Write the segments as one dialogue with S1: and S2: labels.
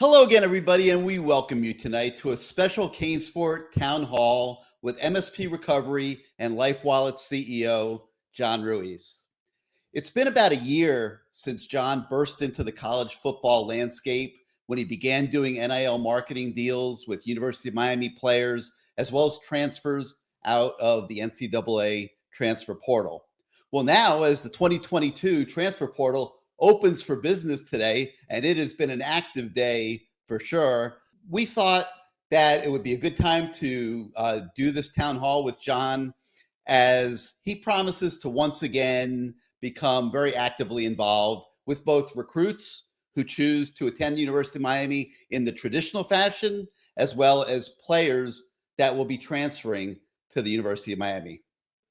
S1: Hello again, everybody, and we welcome you tonight to a special CaneSport Town Hall with MSP Recovery and Lifewalle CEO John Ruiz. It's been about a year since John burst into the college football landscape when he began doing NIL marketing deals with University of Miami players, as well as transfers out of the NCAA transfer portal. Well, now, as the 2022 transfer portal opens for business today, and it has been an active day for sure, we thought that it would be a good time to do this town hall with John, as he promises to once again become very actively involved with both recruits who choose to attend the University of Miami in the traditional fashion, as well as players that will be transferring to the University of Miami.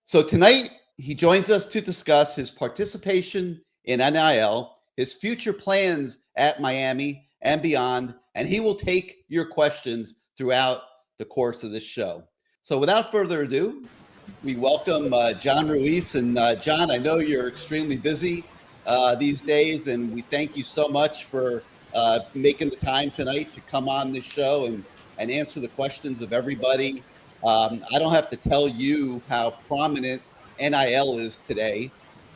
S1: So tonight, he joins us to discuss his participation in NIL, his future plans at Miami and beyond, and he will take your questions throughout the course of this show. So without further ado, we welcome John Ruiz. And John, I know you're extremely busy these days, and we thank you so much for making the time tonight to come on this show and answer the questions of everybody. I don't have to tell you how prominent NIL is today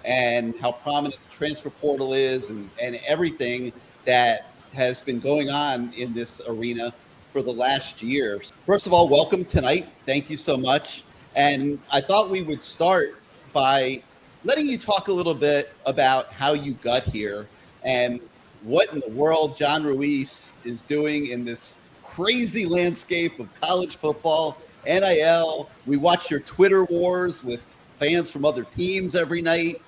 S1: and how prominent the transfer portal is and everything that has been going on in this arena for the last year. First of all, welcome tonight. Thank you so much. And I thought we would start by letting you talk a little bit about how you got here and what in the world John Ruiz is doing in this crazy landscape of college football, NIL. We watch your Twitter wars with fans from other teams every night.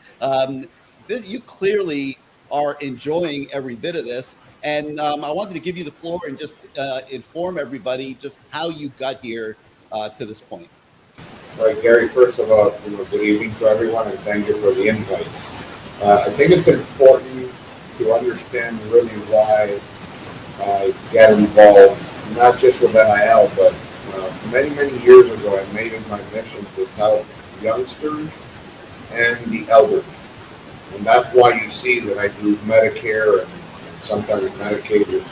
S1: You clearly are enjoying every bit of this. And I wanted to give you the floor and just inform everybody just how you got here to this point.
S2: All right, Gary, first of all, good evening to everyone, and thank you for the invite. I think it's important to understand really why I got involved, not just with NIL, but many, many years ago, I made it my mission to help youngsters and the elderly. And that's why you see that I do Medicare and sometimes Medicaid with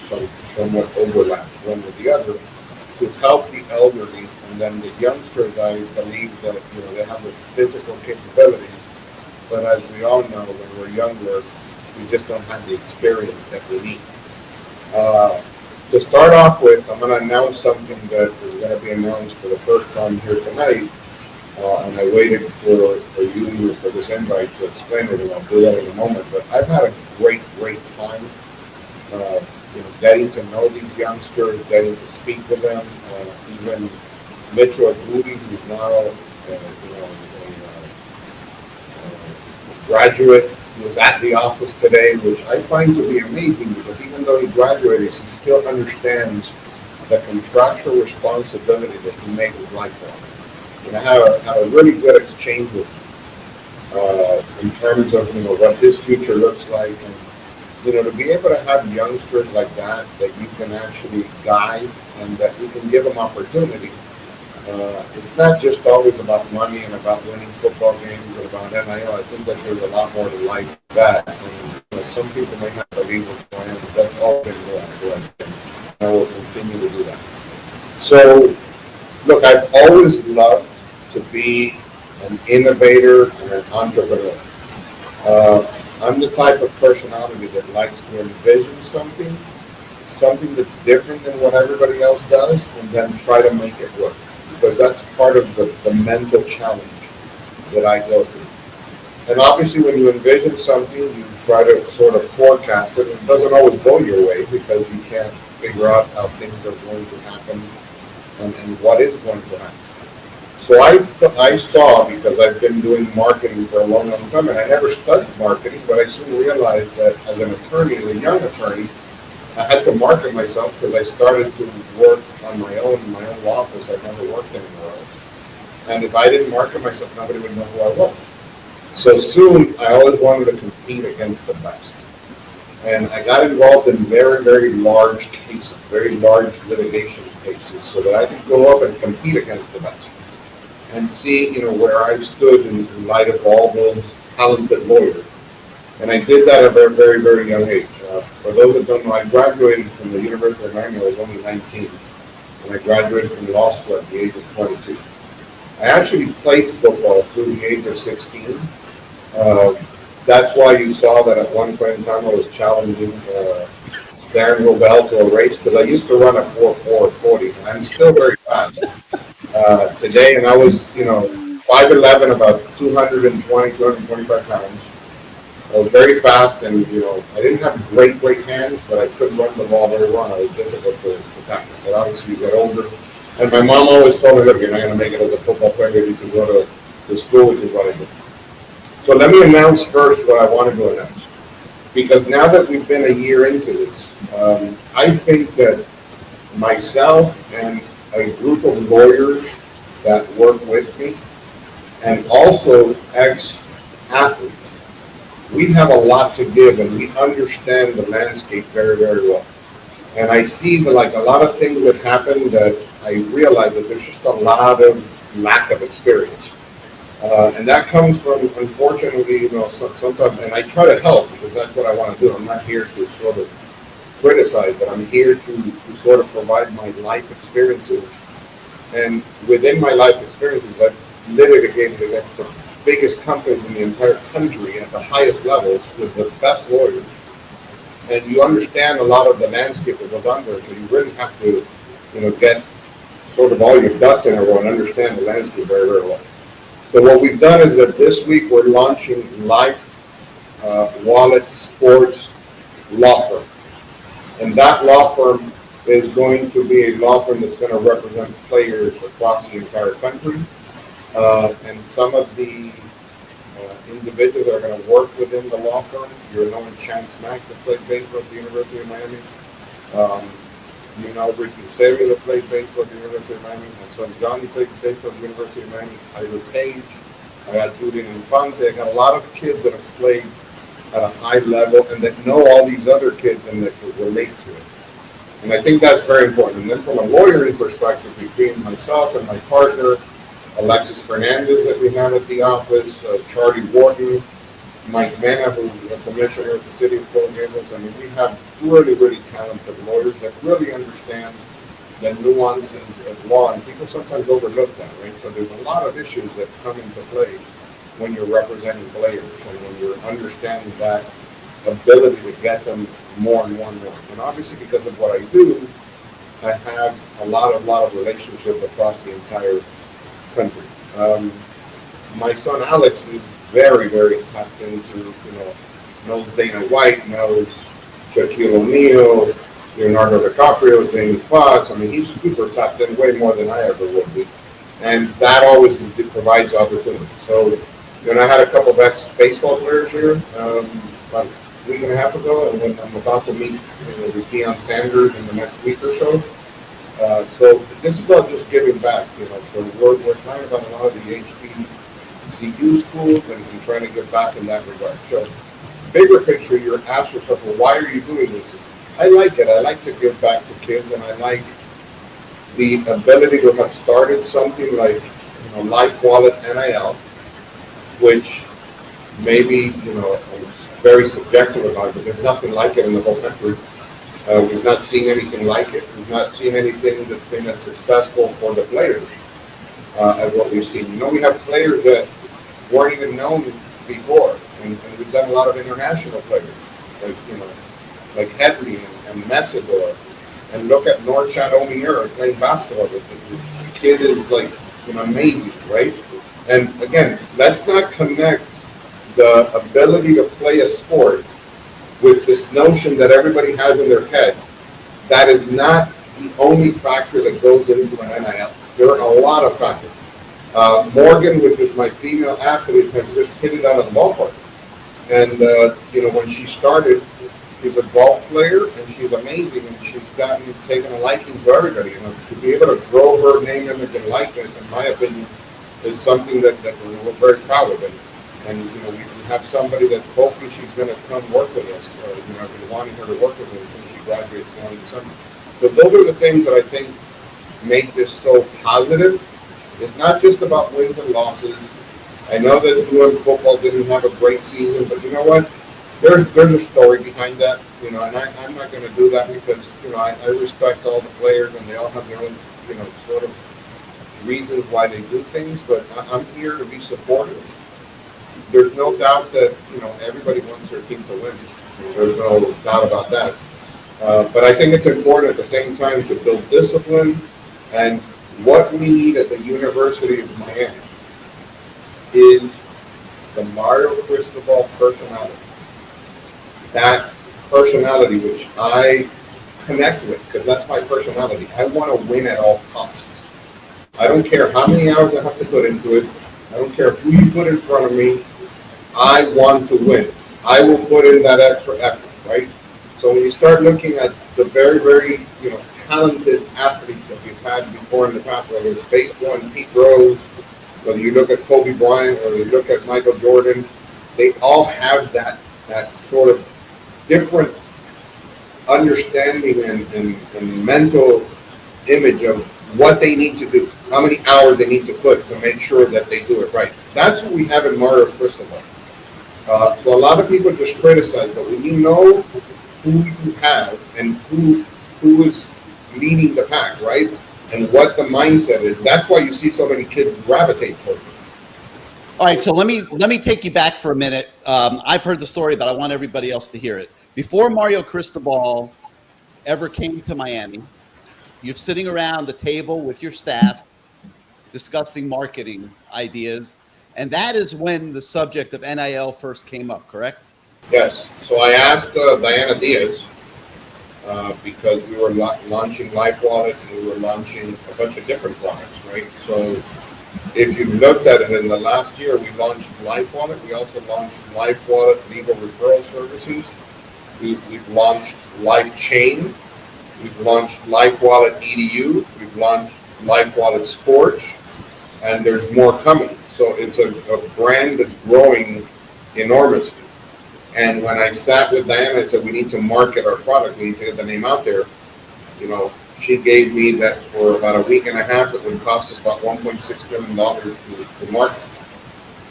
S2: somewhat overlaps one with the other, to help the elderly. And then the youngsters, I believe that they have the physical capabilities, but as we all know, when we're younger, we just don't have the experience that we need. To start off with, I'm going to announce something that is going to be announced for the first time here tonight, and I waited for you for this invite to explain it, and I'll do that in a moment. But I've had a great time, getting to know these youngsters, getting to speak to them, even Mitchell Moody, who's now a graduate, was at the office today, which I find to be amazing because even though he graduated, he still understands the contractual responsibility that he made with Lifewalle. And I had a really good exchange with him in terms of what his future looks like, and to be able to have youngsters like that you can actually guide and that you can give them opportunity. It's not just always about money and about winning football games and about NIL. I think that there's a lot more to life than that. And, some people may not believe what's going on, but that's all been good. And I will continue to do that. So, look, I've always loved to be an innovator and an entrepreneur. I'm the type of personality that likes to envision something that's different than what everybody else does, and then try to make it work. Because that's part of the mental challenge that I go through. And obviously when you envision something, you try to sort of forecast it. It doesn't always go your way because you can't figure out how things are going to happen and what is going to happen. So I saw, because I've been doing marketing for a long time, and I never studied marketing, but I soon realized that as an attorney, as a young attorney, I had to market myself because I started to work on my own in my own office. I never worked anywhere else. And if I didn't market myself, nobody would know who I was. So soon, I always wanted to compete against the best. And I got involved in very, very large cases, very large litigation cases, so that I could go up and compete against the best. And see, where I stood in light of all those talented lawyers. And I did that at a very, very, very young age. For those that don't know, I graduated from the University of Miami. I was only 19. And I graduated from law school at the age of 22. I actually played football through the age of 16. That's why you saw that at one point in time I was challenging Darren Rovell to a race, because I used to run a 4.4 40, and I'm still very fast today. And I was, 5'11", about 220, 225 pounds. I was very fast, and I didn't have great hands, but I could run the ball very well. I was difficult to tackle. But obviously, you get older. And my mom always told me, look, you're not going to make it as a football player. You can go to school, which is what I did. So let me announce first what I wanted to announce. Because now that we've been a year into this, I think that myself and a group of lawyers that work with me, and also ex-athletes, we have a lot to give, and we understand the landscape very, very well. And I see that, like, a lot of things that happen, that I realize that there's just a lot of lack of experience. And that comes from, unfortunately, sometimes, and I try to help, because that's what I want to do. I'm not here to sort of criticize, but I'm here to sort of provide my life experiences. And within my life experiences, I've litigated against the biggest companies in the entire country at the highest levels with the best lawyers. And you understand a lot of the landscape that goes on there, so you really have to, get sort of all your ducks in a row and understand the landscape very, very well. So what we've done is that this week we're launching Lifewalle Sports Law Firm. And that law firm is going to be a law firm that's going to represent players across the entire country. And some of the individuals that are going to work within the law firm, you're knowing Chance Mack that played baseball at the University of Miami. Ricky Serio that played baseball at the University of Miami. My son Johnny played baseball at the University of Miami. Tyler Page. I got Julian Infante. I got a lot of kids that have played at a high level and that know all these other kids and that can relate to it. And I think that's very important. And then from a lawyering perspective, between myself and my partner, Alexis Fernandez that we have at the office, Charlie Wharton, Mike Mena, who's a commissioner of the city of Coral Gables. I mean, we have really, really talented lawyers that really understand the nuances of law, and people sometimes overlook that, right? So there's a lot of issues that come into play when you're representing players and when you're understanding that ability to get them more and more and more. And obviously, because of what I do, I have a lot of relationships across the entire country. My son Alex is very, very tapped into, knows Dana White, knows Shaquille O'Neal, Leonardo DiCaprio, Jamie Foxx. I mean, he's super tapped in way more than I ever would be. And that always provides opportunity. So, I had a couple of ex-baseball players here about a week and a half ago, and then I'm about to meet with Deion Sanders in the next week or so. So this is all just giving back, So we're kind of on a lot of the HBCU schools and trying to give back in that regard. So bigger picture, you're asking yourself, well, why are you doing this? I like it. I like to give back to kids, and I like the ability to have started something like Lifewalle NIL, which maybe is very subjective about it, but there's nothing like it in the whole country. We've not seen anything like it. We've not seen anything that's been as successful for the players as what we've seen. We have players that weren't even known before, and we've done a lot of international players, like Headley and Messidor. And look at Norchad Omier playing basketball. The kid is amazing, right? And again, let's not connect the ability to play a sport with this notion that everybody has in their head. That is not the only factor that goes into an NIL. There are a lot of factors. Morgan, which is my female athlete, has just hit it out of the ballpark. And, when she started, she's a golf player, and she's amazing, and she's taken a liking to everybody. To be able to grow her name, image, and likeness, in my opinion, is something that we're very proud of. And we have somebody that hopefully she's going to come work with us. I've been wanting her to work with us until she graduates now in December. So those are the things that I think make this so positive. It's not just about wins and losses. I know that UM football didn't have a great season, but you know what? there's a story behind that, you know, and I'm not going to do that because, you know, I respect all the players and they all have their own, you know, sort of reasons why they do things, but I'm here to be supportive. There's no doubt that, you know, everybody wants their team to win. There's no doubt about that. But I think it's important at the same time to build discipline, and what we need at the University of Miami is the Mario Cristobal personality. That personality which I connect with, because that's my personality. I want to win at all costs. I don't care how many hours I have to put into it. I don't care who you put in front of me. I want to win. I will put in that extra effort, right? So when you start looking at the very, very, you know, talented athletes that we've had before in the past, whether it's baseball and Pete Rose, whether you look at Kobe Bryant or you look at Michael Jordan, they all have that sort of different understanding and mental image of what they need to do, how many hours they need to put to make sure that they do it right. That's what we have in Mario Cristobal. So a lot of people just criticize, but when you know who you have and who is leading the pack, right, and what the mindset is, that's why you see so many kids gravitate towards it.
S1: All right, so let me take you back for a minute. I've heard the story, but I want everybody else to hear it. Before Mario Cristobal ever came to Miami, you're sitting around the table with your staff discussing marketing ideas, and that is when the subject of NIL first came up, correct?
S2: Yes. So I asked Diana Diaz because we were launching Lifewalle and we were launching a bunch of different products, right? So if you looked at it in the last year, we launched Lifewalle. We also launched Lifewalle legal referral services. We've launched LifeChain. We've launched Lifewalle EDU. We've launched Lifewalle Sports, and there's more coming. So it's a brand that's growing enormously. And when I sat with Diana, I said, we need to market our product. We need to get the name out there. You know, she gave me that for about a week and a half. It would cost us about $1.6 million to market.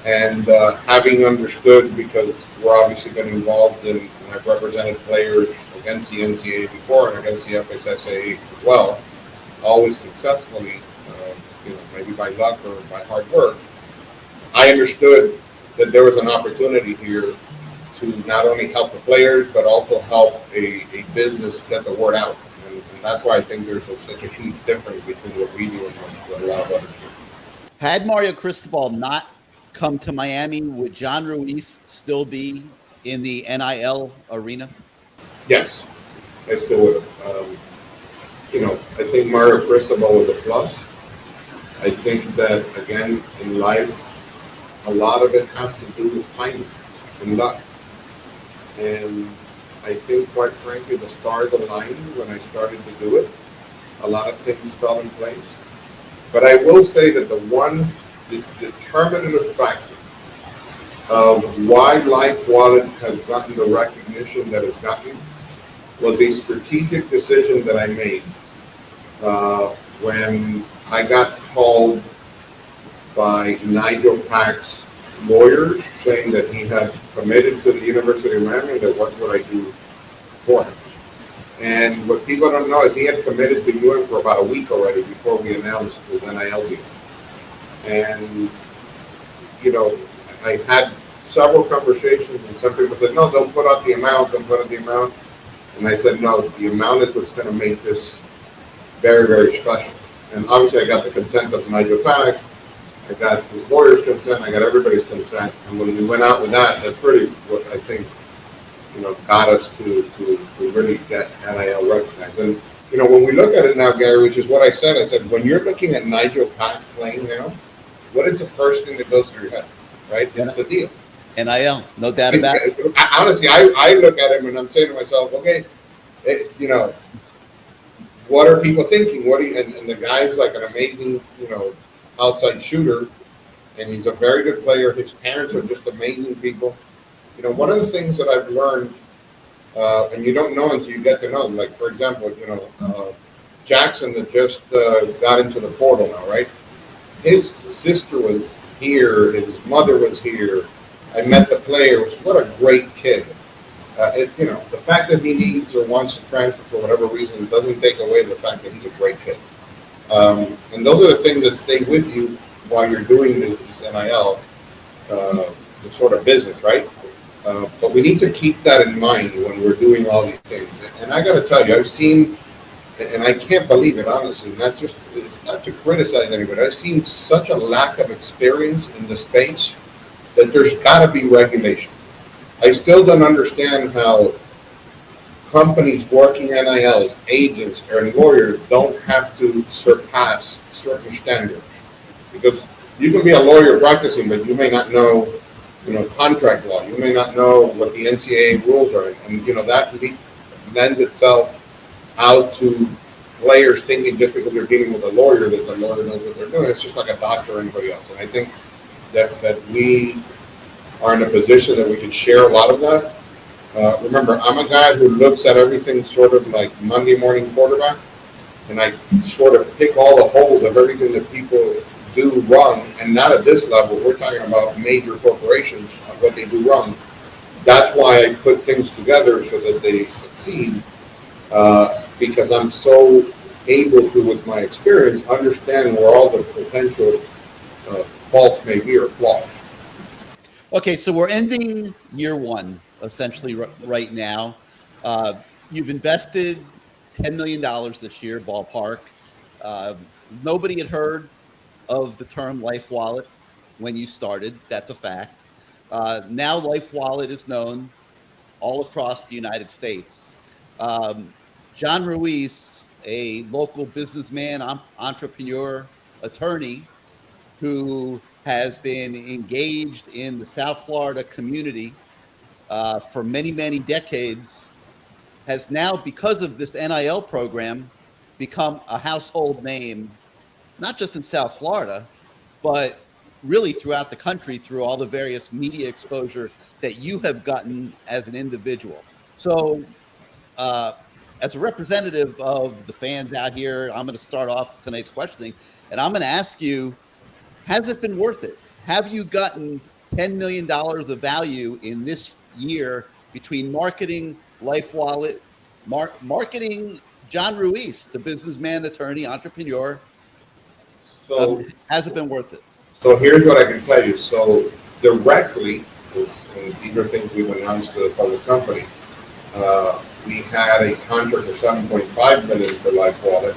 S2: And having understood, because we're obviously been involved in, and I've represented players against the NCAA before and against the FSSAA as well, always successfully, you know, maybe by luck or by hard work, I understood that there was an opportunity here to not only help the players, but also help a business get the word out. And that's why I think there's such a huge difference between what we do and what a lot of others do.
S1: Had Mario Cristobal not come to Miami, would John Ruiz still be in the NIL arena?
S2: Yes, I still would have. You know, I think Mario Cristobal was a plus. I think that, again, in life, a lot of it has to do with timing and luck. And I think, quite frankly, the stars aligned when I started to do it. A lot of things fell in place. But I will say that the determinative factor of why Lifewalle has gotten the recognition that it's gotten was a strategic decision that I made when I got called by Nigel Pack's lawyers saying that he had committed to the University of Miami, and that what would I do for him. And what people don't know is he had committed to UN for about a week already before we announced his NIL deal. And, you know, I had several conversations, and some people said, no, don't put out the amount, don't put out the amount. And I said, no, the amount is what's going to make this very, very special. And obviously I got the consent of Nigel Pack, I got his lawyer's consent, I got everybody's consent. And when we went out with that, that's really what I think, you know, got us to really get NIL recognized. And, you know, when we look at it now, Gary, which is what I said, when you're looking at Nigel Pack playing now, what is the first thing that goes through your head, right? It's the deal.
S1: NIL, no doubt about it.
S2: Honestly, I look at him and I'm saying to myself, okay, you know, what are people thinking? And the guy's like an amazing, you know, outside shooter, and he's a very good player. His parents are just amazing people. You know, one of the things that I've learned, and you don't know until you get to know them, like, for example, you know, Jackson that just got into the portal now, right? His sister was here, his mother was here. I met the players. What a great kid. The fact that he needs or wants to transfer for whatever reason doesn't take away the fact that he's a great kid. And those are the things that stay with you while you're doing this NIL, the sort of business, right? But we need to keep that in mind when we're doing all these things. And I got to tell you, I've seen, and I can't believe it, honestly, it's not to criticize anybody. I've seen such a lack of experience in the space that there's got to be regulation. I still don't understand how companies working NILs, agents, or lawyers don't have to surpass certain standards. Because you can be a lawyer practicing, but you may not know, contract law. You may not know what the NCAA rules are, and that lends itself out to players thinking just because they're dealing with a lawyer that the lawyer knows what they're doing. It's just like a doctor or anybody else. And I think that we are in a position that we can share a lot of that. Remember, I'm a guy who looks at everything sort of like Monday morning quarterback, and I sort of pick all the holes of everything that people do wrong, and not at this level. We're talking about major corporations, what they do wrong. That's why I put things together so that they succeed, because I'm so able to, with my experience, understand where all the potential faults may be or flaws.
S1: Okay, so we're ending year one, essentially, right now. You've invested $10 million this year, ballpark. Nobody had heard of the term Lifewalle when you started. That's a fact. Now Lifewalle is known all across the United States. John Ruiz, a local businessman, entrepreneur, attorney, who has been engaged in the South Florida community for many, many decades, has now, because of this NIL program, become a household name, not just in South Florida, but really throughout the country through all the various media exposure that you have gotten as an individual. So, as a representative of the fans out here, I'm going to start off tonight's questioning, and I'm going to ask you, has it been worth it? Have you gotten $10 million of value in this year between marketing Lifewalle, marketing John Ruiz, the businessman, attorney, entrepreneur?
S2: So,
S1: Has it been worth it?
S2: So here's what I can tell you. So directly, and these are things we've announced to the public company, we had a contract of $7.5 million for Lifewalle,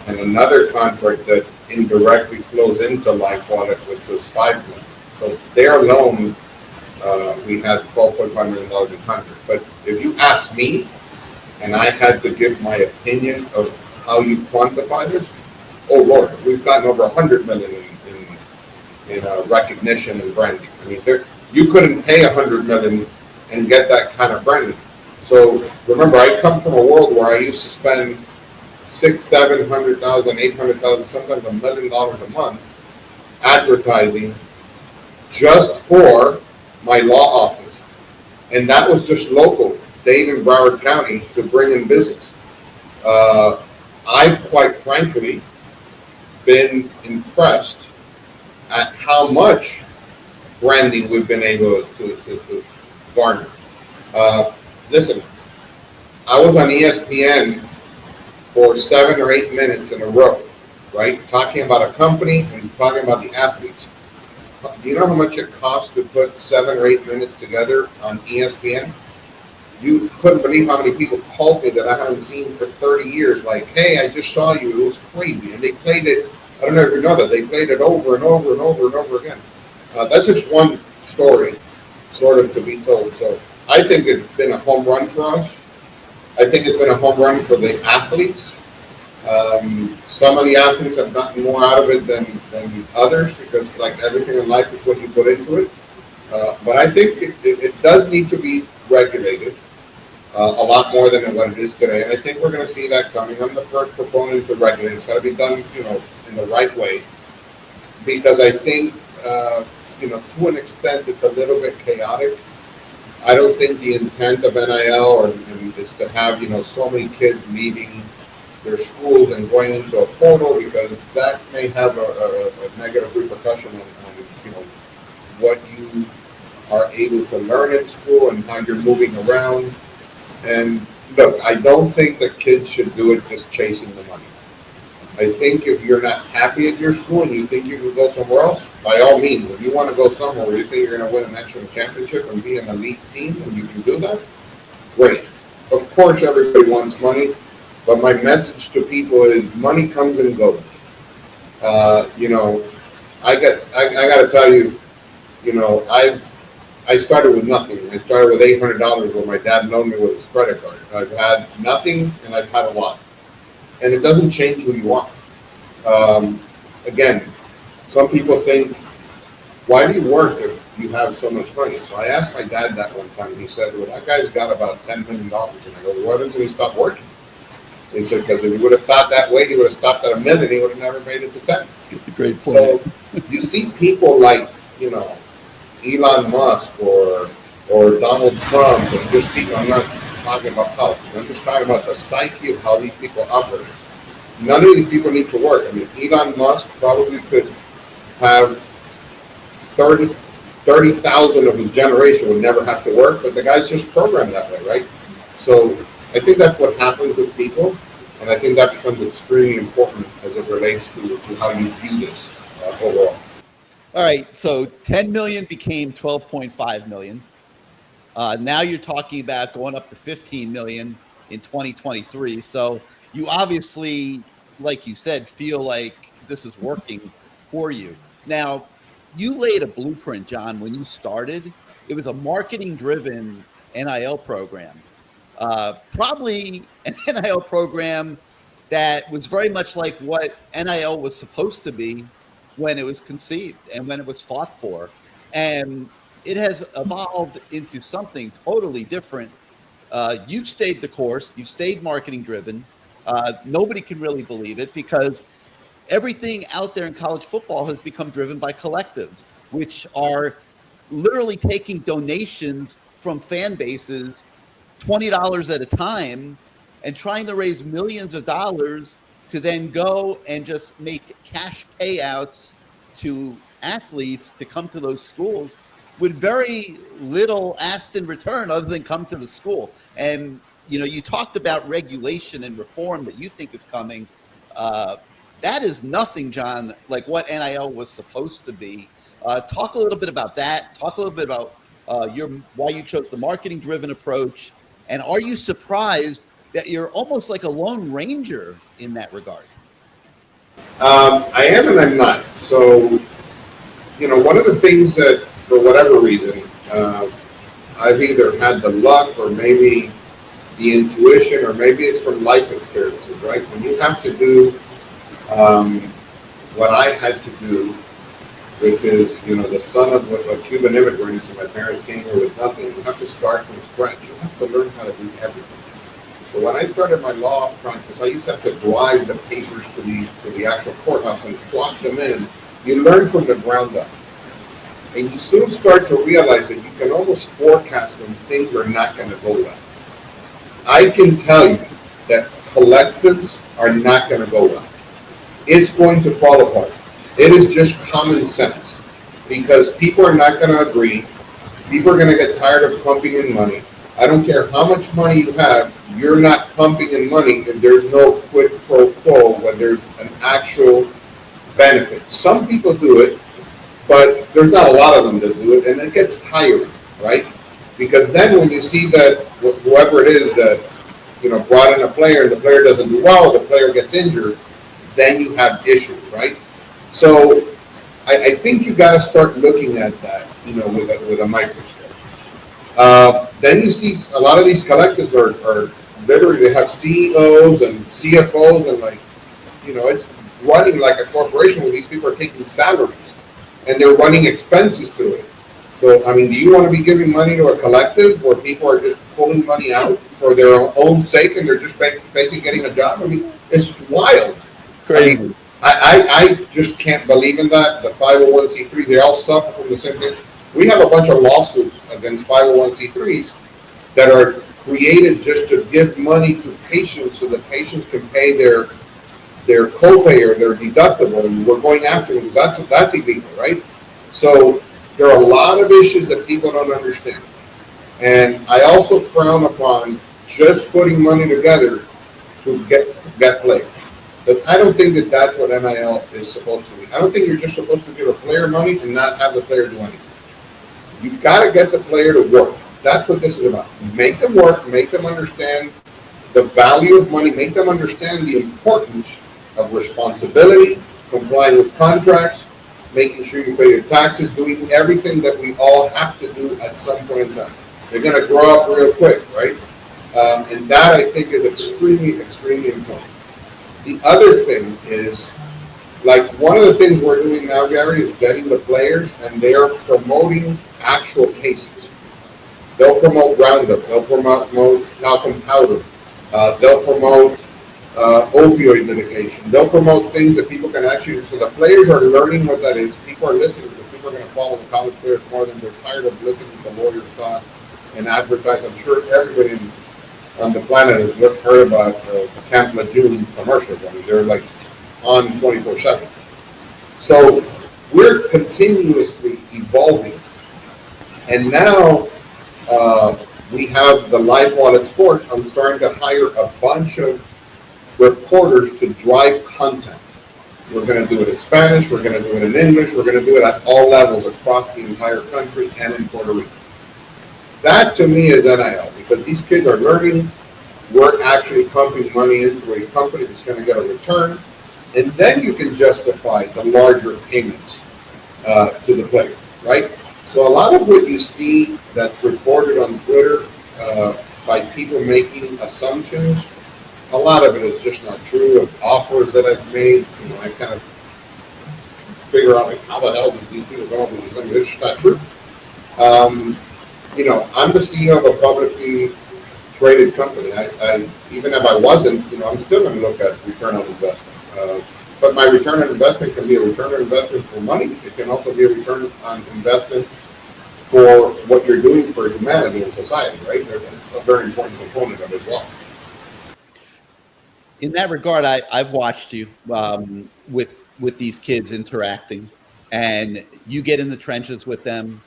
S2: and another contract that indirectly flows into Lifewalle, which was $5 million. So there alone, we had $12.5 million in contract. But if you ask me, and I had to give my opinion of how you quantify this, oh Lord, we've gotten over $100 million in recognition and branding. I mean, you couldn't pay $100 million and get that kind of branding. So remember, I come from a world where I used to spend $600,000, $700,000, $800,000, sometimes $1 million a month advertising just for my law office, and that was just local, Dade and Broward County, to bring in business. I've quite frankly been impressed at how much branding we've been able to garner. Listen, I was on ESPN for 7 or 8 minutes in a row, right? Talking about a company and talking about the athletes. Do you know how much it costs to put 7 or 8 minutes together on ESPN? You couldn't believe how many people called me that I haven't seen for 30 years. Like, hey, I just saw you. It was crazy. And they played it, I don't know if you know that, they played it over and over and over and over again. That's just one story, sort of, to be told. So I think it's been a home run for us. I think it's been a home run for the athletes. Some of the athletes have gotten more out of it than others, because like everything in life is what you put into it. But I think it does need to be regulated a lot more than what it is today. And I think we're going to see that coming. I'm the first proponent to regulate. It's got to be done, in the right way, because I think, to an extent, it's a little bit chaotic. I don't think the intent of NIL is to have, so many kids leaving their schools and going into a portal, because that may have a negative repercussion on what you are able to learn in school and how you're moving around. And look, I don't think that kids should do it just chasing the money. I think if you're not happy at your school and you think you can go somewhere else, by all means, if you want to go somewhere where you think you're going to win a national championship and be an elite team and you can do that, great. Of course, everybody wants money, but my message to people is money comes and goes. You know, I got to tell you, you know, I started with nothing. I started with $800 where my dad loaned me with his credit card. I've had nothing and I've had a lot. And it doesn't change who you are. Again, some people think, why do you work if you have so much money? So I asked my dad that one time, and he said, well, that guy's got about $10 million. And I go, well, why doesn't he stop working? He said, because if he would have thought that way, he would have stopped at $1 million. He would have never made it to 10.
S1: It's a great point.
S2: So you see people like, you know, Elon Musk or Donald Trump, and just people, I'm not talking about politics, I'm just talking about the psyche of how these people operate. None of these people need to work. I mean, Elon Musk probably could have 30,000 of his generation would never have to work, but the guy's just programmed that way, right? So I think that's what happens with people, and I think that becomes extremely important as it relates to how you view this overall.
S1: All right, so 10 million became 12.5 million. Now you're talking about going up to 15 million in 2023. So you obviously, like you said, feel like this is working for you. Now, you laid a blueprint, John, when you started. It was a marketing-driven NIL program. Probably an NIL program that was very much like what NIL was supposed to be when it was conceived and when it was fought for. And it has evolved into something totally different. You've stayed the course. You've stayed marketing driven. Nobody can really believe it because everything out there in college football has become driven by collectives, which are literally taking donations from fan bases, $20 at a time, and trying to raise millions of dollars to then go and just make cash payouts to athletes to come to those schools with very little asked in return other than come to the school. And, you know, you talked about regulation and reform that you think is coming. That is nothing, John, like what NIL was supposed to be. Talk a little bit about that. Talk a little bit about why you chose the marketing-driven approach. And are you surprised that you're almost like a lone ranger in that regard?
S2: I am and I'm not. So, you know, one of the things that, for whatever reason, I've either had the luck or maybe the intuition or maybe it's from life experiences, right? When you have to do what I had to do, which is, you know, the son of a Cuban immigrants, and my parents came here with nothing. You have to start from scratch. You have to learn how to do everything. So when I started my law practice, I used to have to drive the papers to the actual courthouse and plot them in. You learn from the ground up. And you soon start to realize that you can almost forecast when things are not going to go well. I can tell you that collectives are not going to go well. It's going to fall apart. It is just common sense because people are not going to agree. People are going to get tired of pumping in money. I don't care how much money you have, you're not pumping in money if there's no quid pro quo, when there's an actual benefit. Some people do it, but there's not a lot of them that do it, and it gets tiring, right? Because then when you see that whoever it is that, you know, brought in a player and the player doesn't do well, the player gets injured, then you have issues, right? So I think you got to start looking at that, you know, with a microscope. Then you see a lot of these collectives are literally, they have CEOs and CFOs and, like, you know, it's running like a corporation where these people are taking salaries and they're running expenses to it. So, I mean, do you want to be giving money to a collective where people are just pulling money out for their own sake and they're just basically getting a job? I mean, it's wild.
S1: Crazy.
S2: I mean, I just can't believe in that. The 501c3, they all suffer from the same thing. We have a bunch of lawsuits against 501c3s that are created just to give money to patients so that patients can pay their copay or their deductible, and we're going after them because that's illegal, right? So There are a lot of issues that people don't understand. And I also frown upon just putting money together to get players. Because I don't think that that's what NIL is supposed to be. I don't think you're just supposed to give a player money and not have the player do anything. You've got to get the player to work. That's what this is about. Make them work, make them understand the value of money, make them understand the importance of responsibility, complying with contracts, making sure you pay your taxes, doing everything that we all have to do at some point in time. They're going to grow up real quick, right? And that I think is extremely, extremely important. The other thing is, like one of the things we're doing now, Gary, is getting the players and they are promoting actual cases. They'll promote Roundup, they'll promote talcum powder, they'll promote opioid medication, they'll promote things that people can actually, so the players are learning what that is. People are listening because people are going to follow the college players more than they're tired of listening to lawyers talk and advertise. I'm sure everybody on the planet has heard about Camp Lejeune commercials. I mean, they're like on 24/7. So we're continuously evolving. And now we have the Lifewalle Sports. I'm starting to hire a bunch of reporters to drive content. We're going to do it in Spanish. We're going to do it in English. We're going to do it at all levels across the entire country and in Puerto Rico. That to me is NIL because these kids are learning. We're actually pumping money into a company that's going to get a return. And then you can justify the larger payments to the player, right? So a lot of what you see that's reported on Twitter by people making assumptions, a lot of it is just not true. Of offers that I've made, I kind of figure out like how the hell did these people come up with these things? It's just not true. I'm the CEO of a publicly traded company. I even if I wasn't, I'm still going to look at return on investment. But my return on investment can be a return on investment for money. It can also be a return on investment for what you're doing for humanity and society, right? It's a very important component of it as well.
S1: In that regard, I've watched you with these kids interacting, and you get in the trenches with them.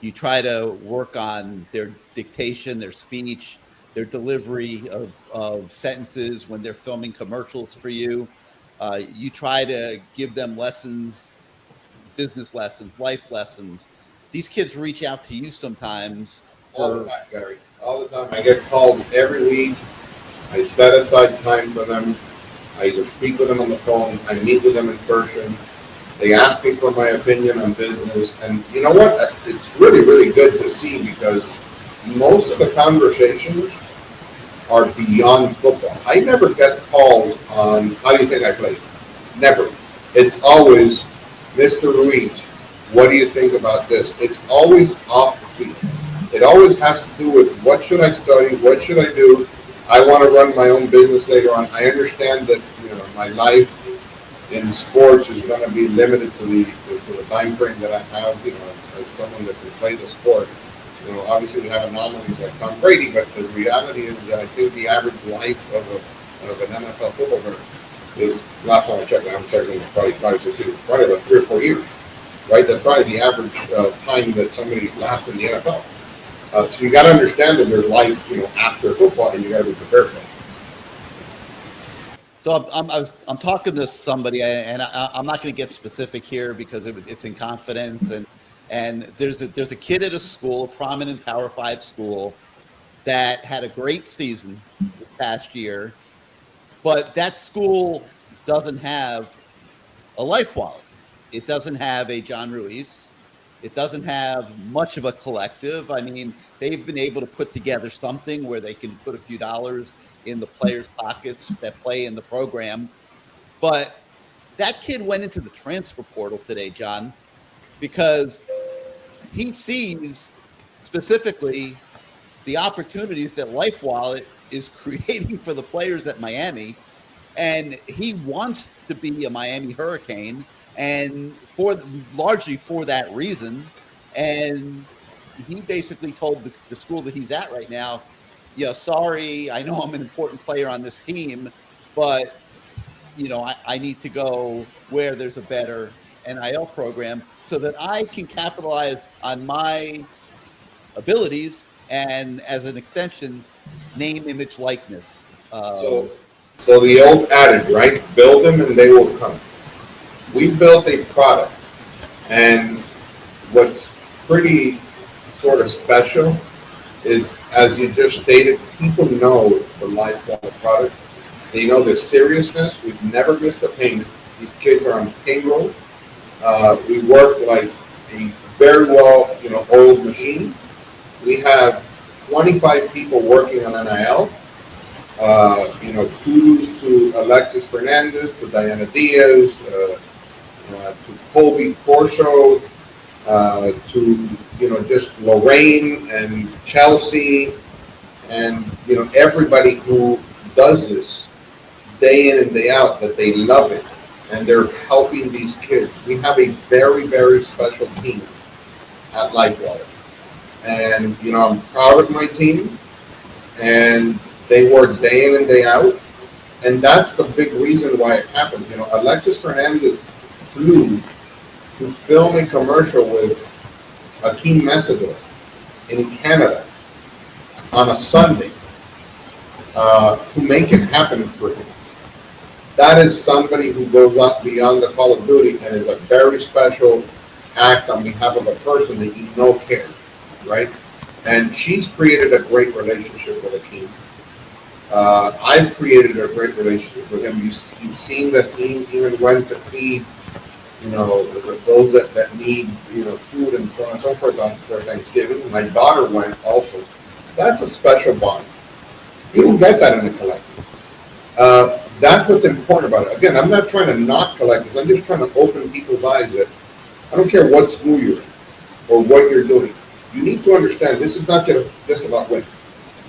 S1: You try to work on their dictation, their speech, their delivery of sentences when they're filming commercials for you. You try to give them lessons, business lessons, life lessons. These kids reach out to you sometimes.
S2: All the time, Gary. All the time. I get called every week. I set aside time for them. I either speak with them on the phone, I meet with them in person. They ask me for my opinion on business. And you know what? It's really, really good to see because most of the conversations are beyond football. I never get calls on how do you think I played? Never. It's always, Mr. Ruiz, what do you think about this? It's always off the field. It always has to do with what should I study? What should I do? I want to run my own business later on. I understand that my life in sports is going to be limited to the time frame that I have. As someone that can play the sport. Obviously we have anomalies like Tom Brady, but the reality is that I think the average life of an NFL football player is, last time I checked, I'm checking probably 5-6 years, probably about 3 or 4 years, right? That's probably the average time that somebody lasts in the NFL. So you got to understand that there's life, after football, and you got to be prepared for it.
S1: So I'm talking to somebody, and I'm not going to get specific here because it's in confidence. And there's a kid at a school, a prominent Power 5 school, that had a great season this past year, but that school doesn't have a Lifewalle. It doesn't have a John Ruiz. It doesn't have much of a collective. I mean, they've been able to put together something where they can put a few dollars in the players' pockets that play in the program. But that kid went into the transfer portal today, John, because he sees specifically the opportunities that Lifewalle is creating for the players at Miami. And he wants to be a Miami Hurricane, and largely for that reason. And he basically told the school that he's at right now, sorry, I know I'm an important player on this team, but I need to go where there's a better NIL program. so that I can capitalize on my abilities and, as an extension, name, image, likeness.
S2: So, so the old adage, right? Build them and they will come. We built a product, and what's pretty sort of special is, as you just stated, people know the Lifewalle product. They know the seriousness. We've never missed a payment. These kids are on payroll. We work like a very well, old machine. We have 25 people working on NIL. Kudos to Alexis Fernandez, to Diana Diaz, to Colby Corso, to just Lorraine and Chelsea, and everybody who does this day in and day out, that they love it and they're helping these kids. We have a very, very special team at Lifewalle, and I'm proud of my team, and they work day in and day out, and that's the big reason why it happens. Alexis Fernandez flew to film a commercial with Akeem Messador in Canada on a Sunday to make it happen for him. That is somebody who goes up beyond the Call of Duty and is a very special act on behalf of a person that cares, right? And she's created a great relationship with Akeem. I've created a great relationship with him. You've seen that he even went to feed those that need, food and so on and so forth for Thanksgiving. My daughter went also. That's a special bond. You don't get that in a collective. That's what's important about it. Again, I'm not trying to knock collectives. I'm just trying to open people's eyes that I don't care what school you're in or what you're doing. You need to understand this is not just about winning.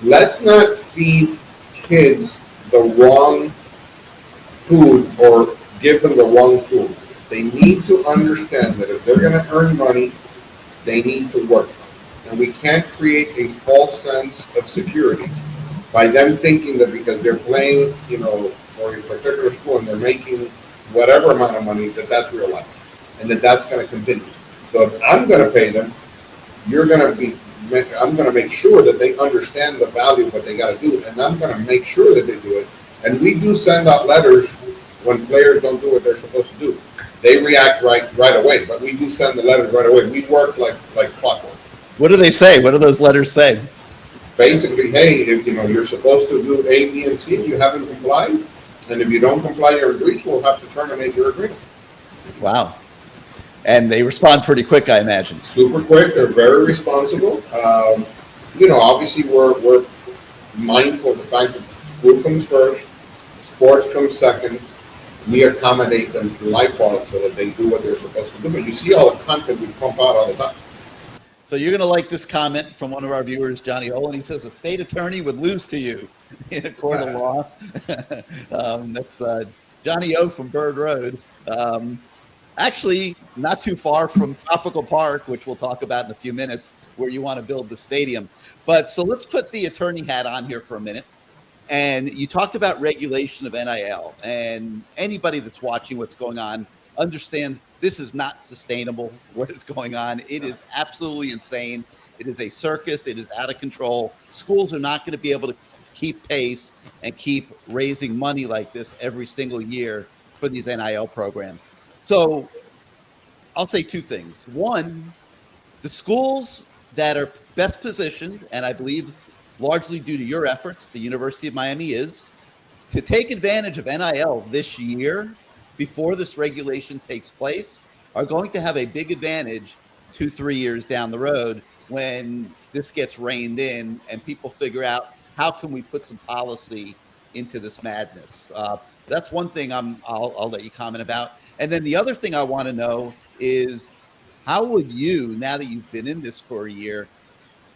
S2: Let's not feed kids the wrong food or give them the wrong tools. They need to understand that if they're going to earn money, they need to work. And we can't create a false sense of security by them thinking that because they're playing, for a particular school and they're making whatever amount of money, that's real life and that's going to continue. So if I'm going to pay them, I'm going to make sure that they understand the value of what they got to do, and I'm going to make sure that they do it. And we do send out letters when players don't do what they're supposed to do. They react right away, but we do send the letters right away. We work like clockwork.
S1: What do they say? What do those letters say?
S2: Basically, hey, if you're supposed to do A, B, and C, you haven't complied, and if you don't comply your breach, we'll have to terminate your agreement.
S1: Wow. And they respond pretty quick, I imagine.
S2: Super quick. They're very responsible. Obviously we're mindful of the fact that school comes first, sports comes second. We accommodate them through Lifewalle so that they do what they're supposed to do. But you see all the content we pump out all the time.
S1: So you're going to like this comment from one of our viewers, Johnny Olin. He says, a state attorney would lose to you in a court of law. That's Johnny O from Bird Road. Actually, not too far from Tropical Park, which we'll talk about in a few minutes, where you want to build the stadium. But so let's put the attorney hat on here for a minute. And you talked about regulation of NIL, and anybody that's watching what's going on understands this is not sustainable, what is going on. It is absolutely insane. It is a circus. It is out of control. Schools are not going to be able to keep pace and keep raising money like this every single year for these NIL programs. So I'll say two things. One, the schools that are best positioned, and I believe largely due to your efforts, the University of Miami is, to take advantage of NIL this year before this regulation takes place, are going to have a big advantage 2-3 years down the road when this gets reined in and people figure out how can we put some policy into this madness. That's one thing I'll let you comment about. And then the other thing I want to know is, how would you, now that you've been in this for a year,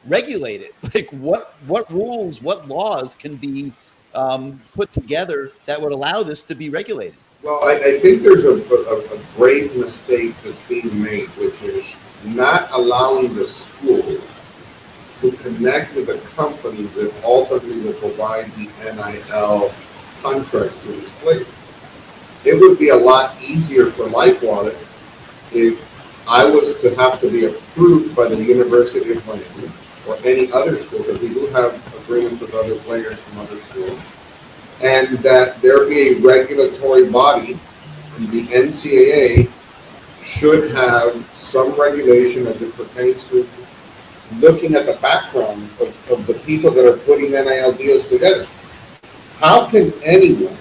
S1: regulate it? Like what rules, what laws can be put together that would allow this to be regulated?
S2: Well, I think there's a grave mistake that's being made, which is not allowing the schools to connect with the companies that ultimately will provide the NIL contracts to these players. It would be a lot easier for Lifewalle if I was to have to be approved by the University of Miami or any other school, because we do have agreements with other players from other schools, and that there be a regulatory body, and the NCAA should have some regulation as it pertains to looking at the background of the people that are putting NIL deals together. How can anyone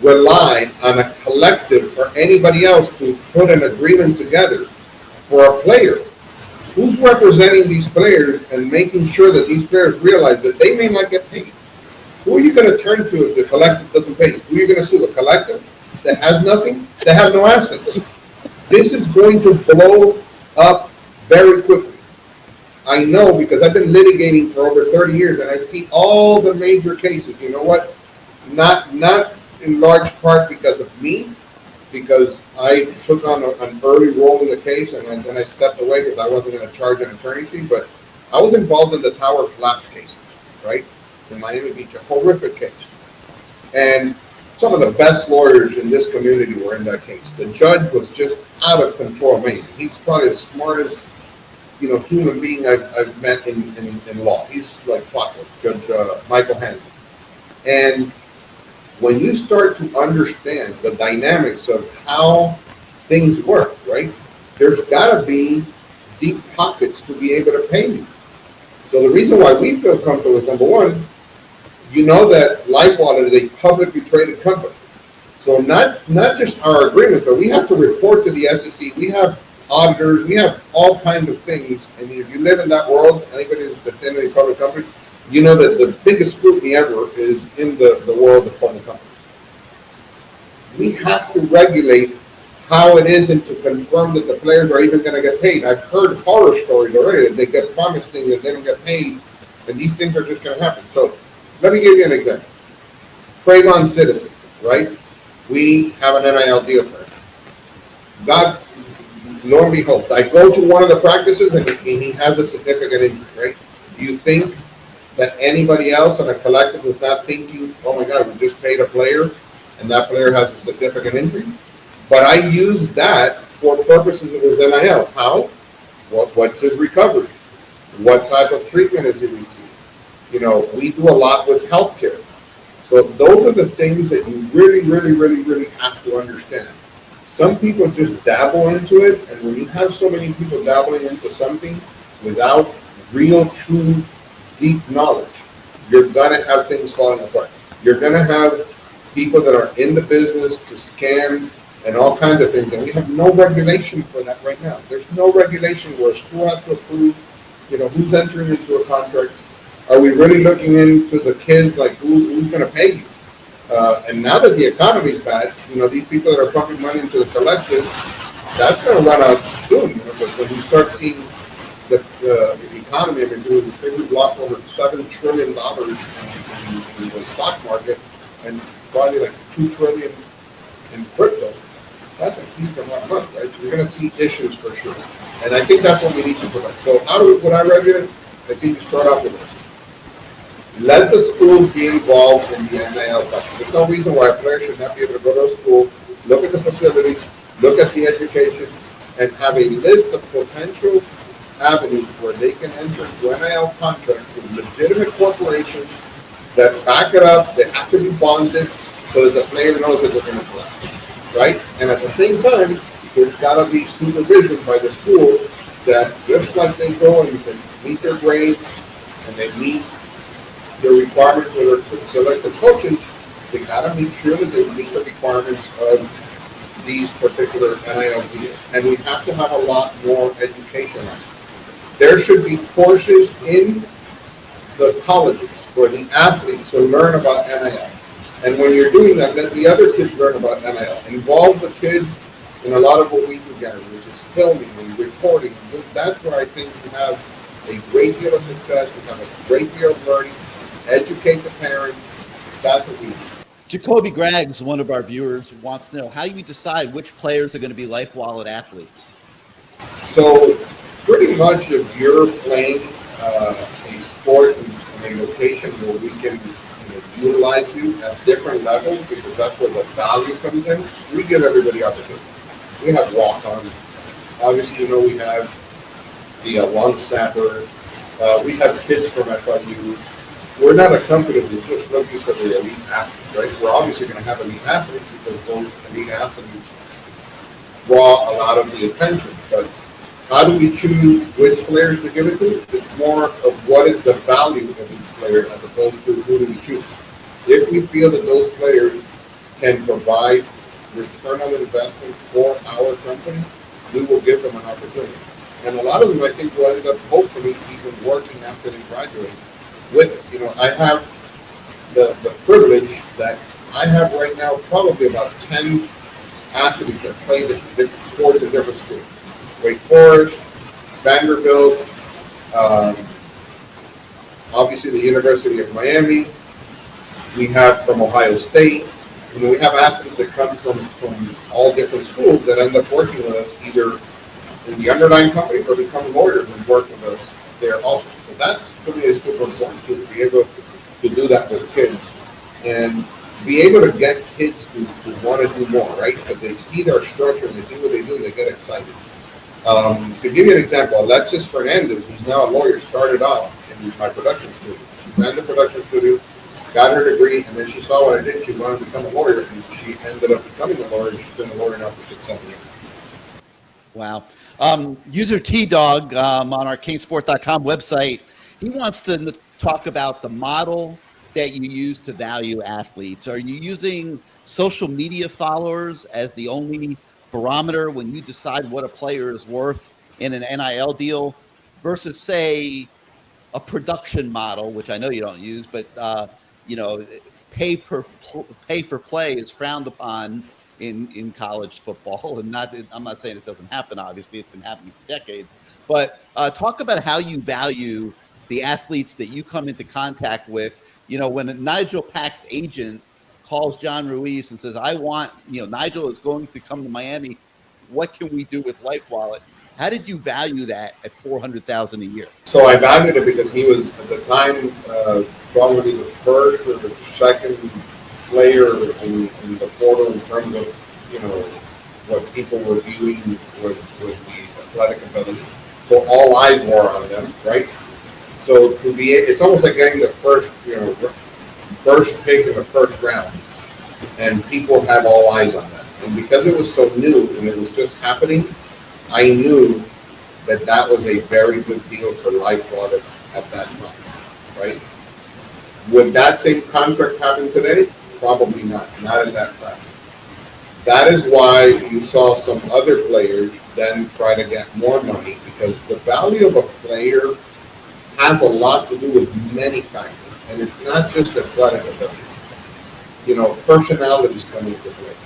S2: rely on a collective or anybody else to put an agreement together for a player? Who's representing these players and making sure that these players realize that they may not get paid? Who are you going to turn to if the collective doesn't pay you? Who are you going to sue? A collective that has nothing, that have no assets? This is going to blow up very quickly. I know, because I've been litigating for over 30 years and I see all the major cases. You know what? Not in large part because of me, because I took on an early role in the case and then I stepped away because I wasn't going to charge an attorney fee, but I was involved in the tower collapse cases, right? In Miami Beach, a horrific case. And some of the best lawyers in this community were in that case. The judge was just out of control, amazing. He's probably the smartest, human being I've met in law. He's like clockwork, Judge Michael Hansen. And when you start to understand the dynamics of how things work, right, there's got to be deep pockets to be able to pay you. So the reason why we feel comfortable is, number one, you know that Lifewalle is a publicly traded company. So not just our agreement, but we have to report to the SEC. We have auditors. We have all kinds of things. And if you live in that world, anybody that's in a public company, you know that the biggest scrutiny ever is in the world of public companies. We have to regulate how it is and to confirm that the players are even going to get paid. I've heard horror stories already that they get promised things and they don't get paid, and these things are just going to happen. So let me give you an example. Ferman Citizen, right? We have an NIL deal for him. God, lo and behold, I go to one of the practices and he has a significant injury, right? Do you think that anybody else on a collective is not thinking, oh my God, we just paid a player and that player has a significant injury? But I use that for purposes of his NIL. How? What's his recovery? What type of treatment is he receiving? We do a lot with healthcare. So those are the things that you really, really, really, really have to understand. Some people just dabble into it, and when you have so many people dabbling into something without real, true, deep knowledge, you're going to have things falling apart. You're going to have people that are in the business to scam and all kinds of things, and we have no regulation for that right now. There's no regulation where a school has to approve, who's entering into a contract. Are we really looking into the kids, like who's going to pay you? And now that the economy's bad, these people that are pumping money into the collective, that's going to run out soon. Because when you start seeing the economy, we've lost over $7 trillion in the stock market and probably like $2 trillion in crypto. That's a huge amount of money, right? So you're going to see issues for sure. And I think that's what we need to prevent. So how would I regulate? I think you start off with this. Let the schools be involved in the NIL process. There's no reason why a player should not be able to go to a school, look at the facilities, look at the education, and have a list of potential avenues where they can enter into NIL contracts with legitimate corporations that back it up. They have to be bonded so that the player knows that they're going to play, right? And at the same time, there's got to be supervision by the school that just like they go and meet their grades and they meet the requirements when they're selected coaches, they got to make sure that they meet the requirements of these particular NIL deals. And we have to have a lot more education on it. There should be courses in the colleges for the athletes to learn about NIL. And when you're doing that, let the other kids learn about NIL. Involve the kids in a lot of what we do together, which is filming and reporting. That's where I think we have a great deal of success. We have a great deal of learning. Educate the parents. That's what we do.
S1: Jacoby Greggs, one of our viewers, wants to know how you decide which players are going to be Lifewalle athletes.
S2: So pretty much if you're playing a sport in a location where we can utilize you at different levels, because that's where the value comes in, we give everybody opportunity. We have walk-on. Obviously, we have the long snapper. We have kids from FIU. We're not a company that's just looking for the elite athletes, right? We're obviously going to have elite athletes because those elite athletes draw a lot of the attention. But how do we choose which players to give it to? It's more of what is the value of each player as opposed to who do we choose. If we feel that those players can provide return on investment for our company, we will give them an opportunity. And a lot of them, I think, will end up hopefully even working after they graduate with us. I have the privilege that I have right now probably about 10 athletes that play different sports in different schools. Wake Forest, Vanderbilt, obviously the University of Miami. We have from Ohio State. We have athletes that come from all different schools that end up working with us either in the underlying company or become lawyers and work with us there also. So that's, to me, is super important to be able to do that with kids and be able to get kids to want to do more, right? Because they see their structure and they see what they do and they get excited. To give you an example, Alexis Fernandez, who's now a lawyer, started off in my production studio. She ran the production studio, got her degree, and then she saw what I did. She wanted to become a lawyer, and she ended up becoming a lawyer. She's been a lawyer now for 6-7 years.
S1: Wow. User T-Dog on our CaneSport.com website, he wants to talk about the model that you use to value athletes. Are you using social media followers as the only barometer when you decide what a player is worth in an NIL deal versus, say, a production model, which I know you don't use, but pay for play is frowned upon in college football, and I'm not saying it doesn't happen. Obviously, it's been happening for decades. But talk about how you value the athletes that you come into contact with. When Nigel Pack's agent calls John Ruiz and says, "I want Nigel is going to come to Miami. What can we do with Lifewalle?" How did you value that at $400,000 a year?
S2: So I valued it because he was at the time probably the first or the second player in the portal in terms of what people were viewing was the athletic ability. So all eyes were on them, right? So it's almost like getting the first pick in the first round, and people have all eyes on that. And because it was so new and it was just happening, I knew that was a very good deal for Lifewalle at that time, right? Would that same contract happen today? Probably not at that time. That is why you saw some other players then try to get more money, because the value of a player has a lot to do with many factors, and it's not just athletic ability. Personalities come into play.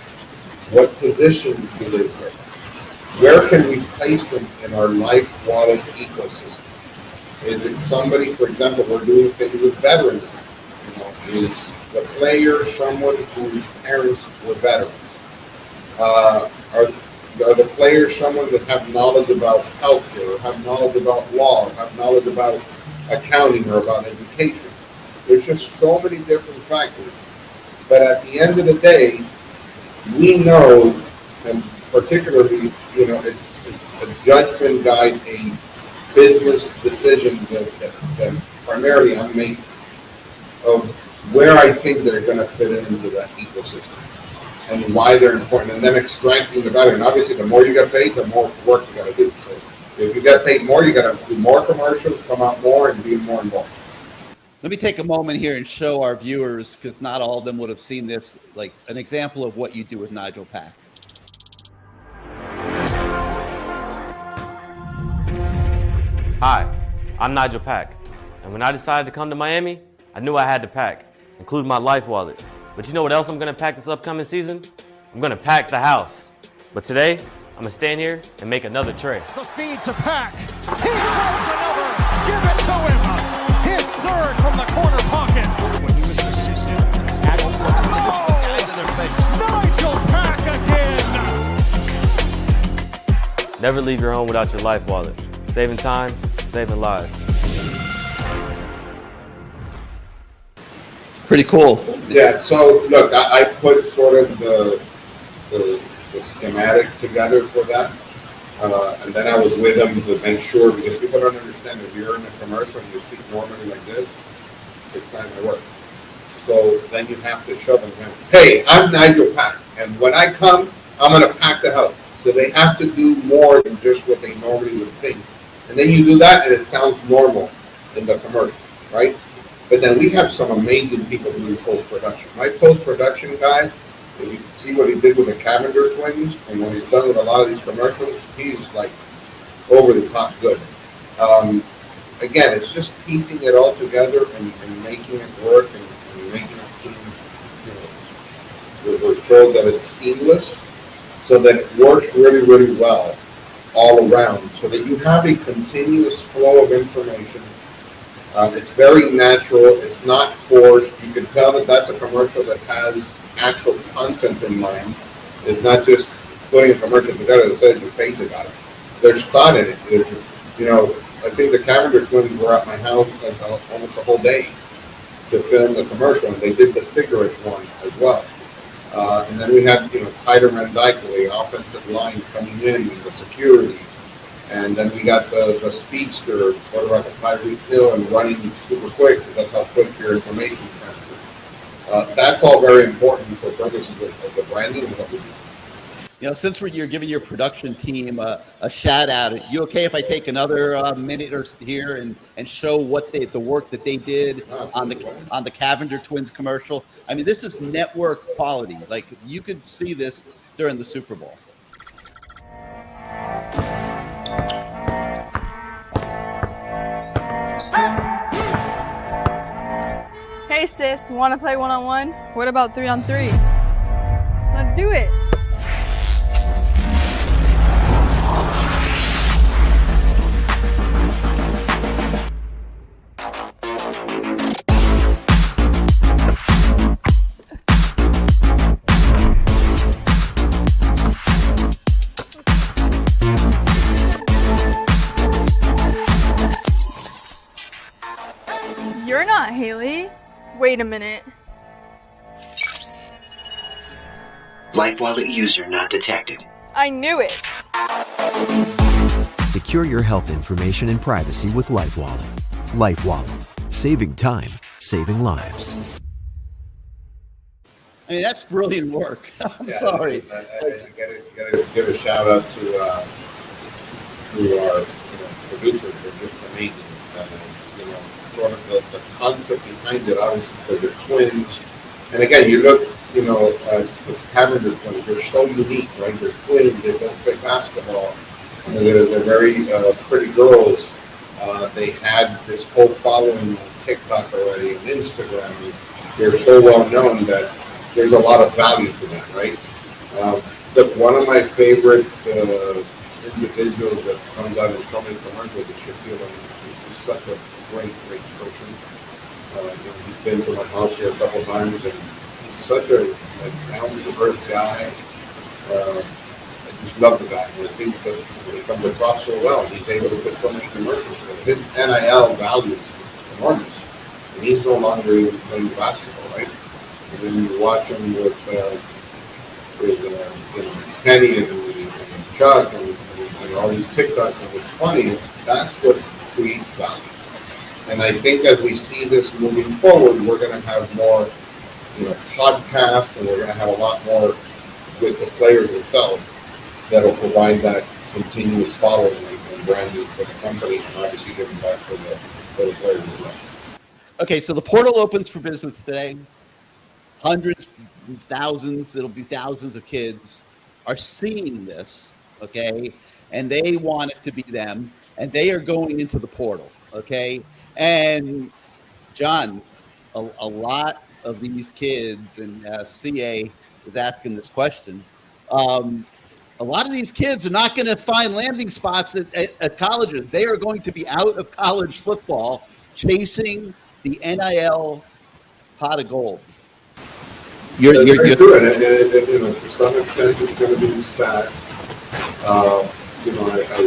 S2: What positions do they play? Where can we place them in our Lifewalle ecosystem? Is it somebody, for example, we're doing things with veterans? Is the player someone whose parents were veterans? Are the players someone that have knowledge about healthcare, or have knowledge about law, have knowledge about accounting, or about education? There's just so many different factors. But at the end of the day, we know, and particularly, it's a judgment guide, a business decision that primarily I'm making of where I think they're going to fit into that ecosystem and why they're important, and then extracting the value. And obviously, the more you get paid, the more work you got to do. So if you get paid more, you got to do more commercials, come out more, and be more involved.
S1: Let me take a moment here and show our viewers, because not all of them would have seen this, like an example of what you do with Nigel Pack.
S3: Hi, I'm Nigel Pack, and when I decided to come to Miami, I knew I had to pack, including my Lifewalle. But you know what else I'm going to pack this upcoming season? I'm going to pack the house. But today, I'm going to stand here and make another trade.
S4: The feed to Pack. He throws another. Give it to him. His third from the corner pocket. When he was persistent, Nigel Pack again.
S3: Never leave your home without your Lifewalle. Saving time, saving lives.
S1: Pretty cool.
S2: Yeah, so look, I put sort of the the schematic together for that. And then I was with them to make sure, because people don't understand, if you're in a commercial and you speak normally like this, it's not going to work. So then you have to show them, hey, I'm Nigel Pack, and when I come, I'm going to pack the house. So they have to do more than just what they normally would think. And then you do that, and it sounds normal in the commercial, right? But then we have some amazing people doing post-production. My post-production guy, and you can see what he did with the Cavender twins, and when he's done with a lot of these commercials, he's like over the top good. Again, it's just piecing it all together and making it work and making it seem, we're told that it's seamless, so that it works really, really well all around, so that you have a continuous flow of information. It's very natural. It's not forced. You can tell that that's a commercial that has actual content in mind. It's not just putting a commercial together that says you paid about it. There's thought in it. There's, I think the Cavender twins were at my house like almost a whole day to film the commercial, and they did the cigarette one as well. And then we had, Tyler Van Dyke, the offensive line coming in, the security. And then we got the speedster, sort of like a Tyreek Hill, and running super quick, because that's how quick your information transfers. That's all very important for purposes of the branding and what we do.
S1: Since you're giving your production team a shout out, you okay if I take another minute or here and show what the work that they did on the Cavender Twins commercial? I mean, this is network quality. Like, you could see this during the Super Bowl.
S5: Hey sis, want to play one-on-one? What about 3-on-3? Let's do it. You're not Haley. Wait a minute.
S6: Lifewalle user not detected.
S5: I knew it.
S7: Secure your health information and privacy with Lifewalle. Lifewalle. Saving time, saving lives.
S1: I mean, that's brilliant work. I'm sorry.
S2: I gotta give a shout out to our producers. They're just amazing. Sort of the concept behind it, obviously, because they're twins. And again, you look, as the Cavender twins, they're so unique, right? They're twins. They both play basketball. They're very pretty girls. They had this whole following on TikTok already and Instagram. They're so well known that there's a lot of value to that, right? Look, one of my favorite individuals that comes out in so many commercials is Shaquille O'Neal. He's such a great person. He's been to my house here a couple times, and he's such a down-to-earth guy. I just love the guy. And I think that he comes across so well. He's able to put so many commercials. His NIL value is enormous. And he's no longer even playing basketball, right? And then you watch him with Kenny and Chuck and all these TikToks, and it's funny. That's what creates value. And I think as we see this moving forward, we're going to have more, podcasts, and we're going to have a lot more with the players themselves that will provide that continuous following and branding for the company, and obviously giving back for the players as well.
S1: Okay, so the portal opens for business today. Hundreds, thousands, it'll be thousands of kids are seeing this, okay? And they want it to be them, and they are going into the portal, okay? And John, a lot of these kids, and CA is asking this question, a lot of these kids are not going to find landing spots at colleges. They are going to be out of college football chasing the NIL pot of gold.
S2: You're doing it, and to some extent it's going to be sad. I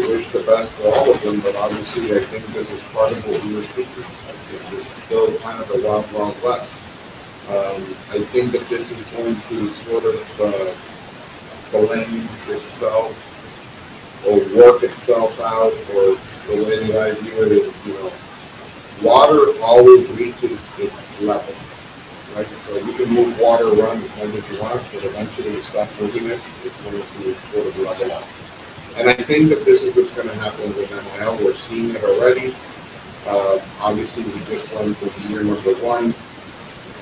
S2: wish the best for all of them, but obviously I think this is part of what we were speaking. This is still kind of a wild, wild west. I think that this is going to sort of blend itself or work itself out, or the way that I view it is, water always reaches its level, right? So you can move water around as much as you want, but eventually you stop moving it, it's going to sort of level out. And I think that this is what's going to happen with NIL. We're seeing it already. Obviously, we just went with year number 1.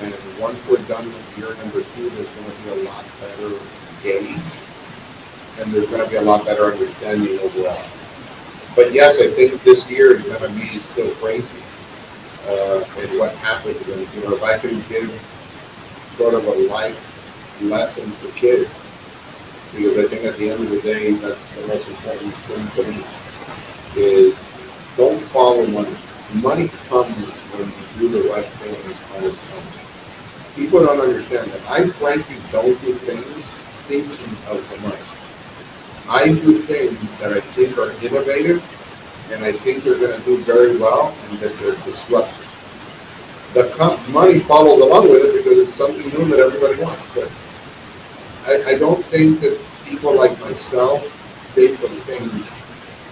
S2: And once we're done with year number 2, there's going to be a lot better gauge. And there's going to be a lot better understanding overall. But yes, I think this year is going to be still crazy. And what happens. And, if I can give sort of a life lesson for kids, because I think at the end of the day, that's the most important thing for me, is don't follow money. Money comes when you do the right thing and it comes. People don't understand that. I frankly don't do things thinking of the money. I do things that I think are innovative and I think they're going to do very well and that they're disruptive. The money follows along with it because it's something new that everybody wants. But I don't think that people like myself think of things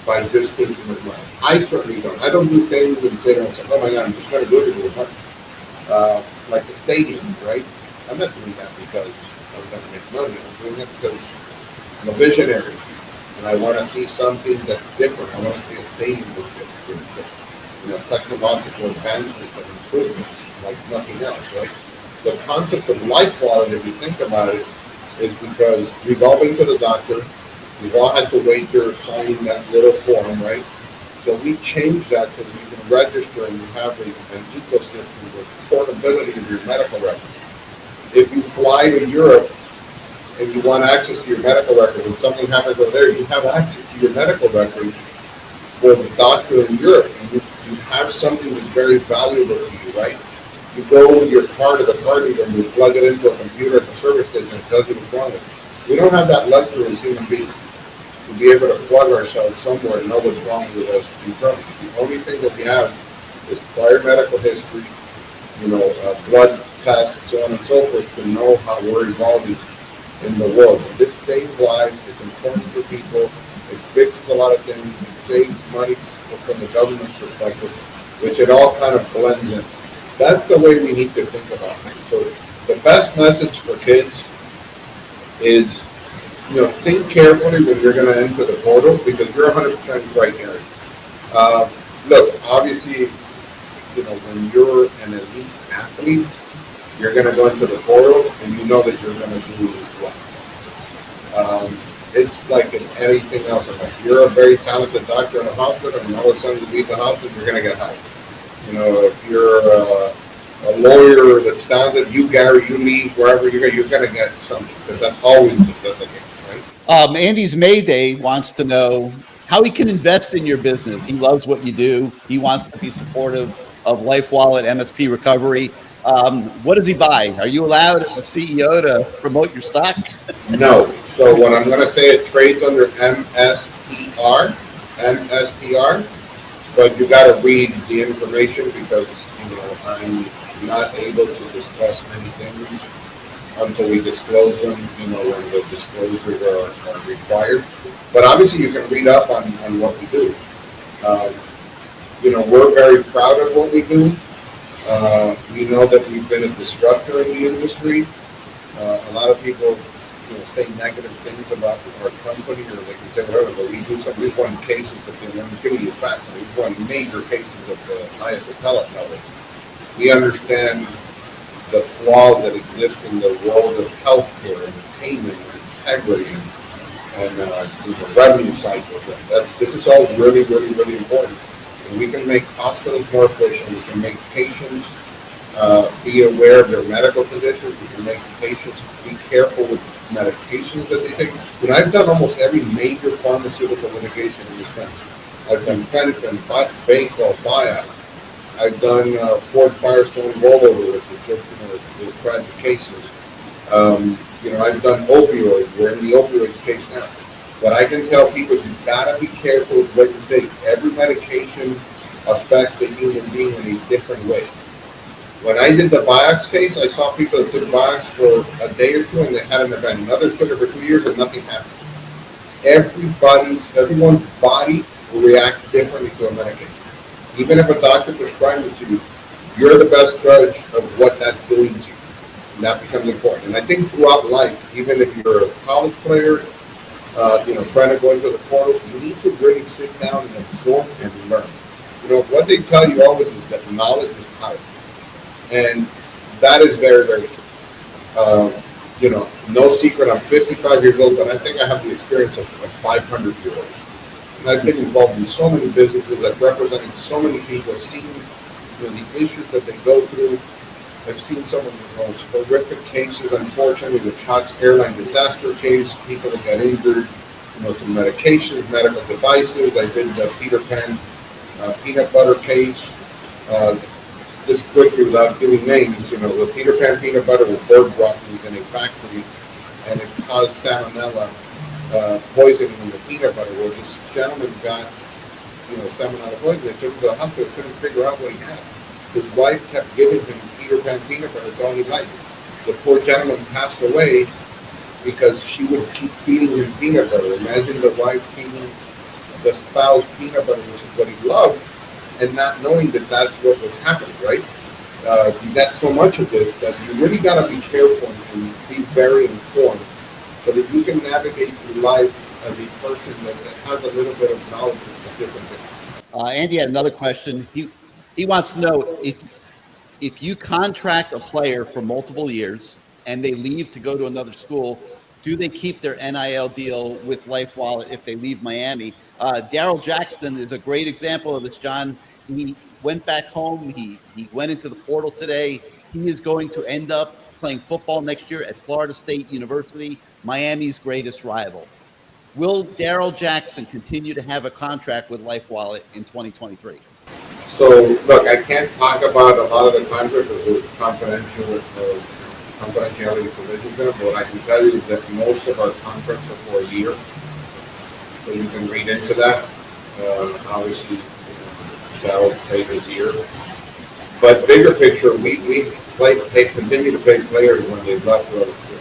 S2: by just thinking of money. I certainly don't. I don't do things and say to myself, oh my God, I'm just going to do it because of money. Like the stadium, right? I'm not doing that because I'm going to make money. I'm doing it because I'm a visionary and I want to see something that's different. I want to see a stadium that's different. Technological advancements and improvements like nothing else, right? The concept of Lifewalle, if you think about it, is because we've all been to the doctor, we've all had to wait there signing that little form, right? So we changed that so you can register and you have an ecosystem with portability of your medical records. If you fly to Europe and you want access to your medical records and something happens over there, you have access to your medical records for the doctor in Europe. And you have something that's very valuable to you, right? You go with your car to the car dealer and you plug it into a computer at the service station and it tells you what's wrong with it. We don't have that luxury as human beings to be able to plug ourselves somewhere and know what's wrong with us internally. The only thing that we have is prior medical history, blood tests, so on and so forth, to know how we're evolving in the world. And this saves lives. It's important for people. It fixes a lot of things. It saves money from the government's perspective, which it all kind of blends in. That's the way we need to think about things. So the best message for kids is, think carefully when you're going to enter the portal because you're 100% right here. Look, obviously, when you're an elite athlete, you're going to go into the portal and you know that you're going to do well. It's like in anything else in life. You're a very talented doctor in a hospital and all of a sudden you leave the hospital, you're going to get hired. If you're a lawyer that's talented, you leave wherever you're going to get something because that's always the case, right?
S1: Andy's Mayday wants to know how he can invest in your business. He loves what you do. He wants to be supportive of Lifewalle MSP Recovery. What does he buy? Are you allowed as the CEO to promote your stock?
S2: No. So what I'm going to say, it trades under MSPR, but you got to read the information because, I'm not able to discuss many things until we disclose them, when the disclosures are required. But obviously you can read up on what we do. We're very proud of what we do. We know that we've been a disruptor in the industry. A lot of people say negative things about our company, or they can say whatever, but we've won cases of the giving you facts. We've won major cases of the highest appellate level. We understand the flaws that exist in the world of healthcare and payment and integrity and the revenue cycles. This is all really, really, really important. And we can make hospitals more efficient. We can make patients be aware of their medical conditions. We can make patients be careful with medications that they take. I've done almost every major pharmaceutical litigation in this country. I've done Phenergan, Baycol, Biot. I've done Ford Firestone rollover, which is just those tragic cases. I've done opioids. We're in the opioid case now. But I can tell people you've got to be careful with what you take. Every medication affects the human being in a different way. When I did the Vioxx case, I saw people that took Vioxx for a day or two and they had an event. Another took it for 2 years and nothing happened. Everyone's body reacts differently to a medication. Even if a doctor prescribes it to you, you're the best judge of what that's doing to you. And that becomes important. And I think throughout life, even if you're a college player, trying to go into the portal, you need to really sit down and absorb and learn. What they tell you always is that knowledge is power. And that is very, very true. No secret, I'm 55 years old, but I think I have the experience of a 500-year-old. And I've been involved in so many businesses. I've represented so many people, seen the issues that they go through. I've seen some of the most horrific cases, unfortunately, the CHOTS airline disaster case, people that got injured, some medications, medical devices. I did the Peter Pan peanut butter case. Just quickly, without giving names, the Peter Pan peanut butter was bird brought in a factory, and it caused salmonella poisoning in the peanut butter. Well, this gentleman got, salmonella poisoning. They took him to the hospital, couldn't figure out what he had. His wife kept giving him Peter Pan peanut butter. It's all he liked. The poor gentleman passed away because she would keep feeding him peanut butter. Imagine the wife feeding the spouse peanut butter, which is what he loved, and not knowing that that's what was happening, right? You got so much of this that you really got to be careful and be very informed so that you can navigate through life as a person that has a little bit of knowledge of different things.
S1: Andy had another question. He wants to know if you contract a player for multiple years and they leave to go to another school, do they keep their NIL deal with Lifewalle if they leave Miami? Daryl Jackson is a great example of this, John. He went back home. He went into the portal today. He is going to end up playing football next year at Florida State University, Miami's greatest rival. Will Daryl Jackson continue to have a contract with Lifewalle in 2023?
S2: So, look, I can't talk about a lot of the contracts because there's confidentiality provisions there, but what I can tell you is that most of our contracts are for a year. So you can read into that. Obviously, that'll pay his year. But bigger picture, we continue to pay players when they've left the other school.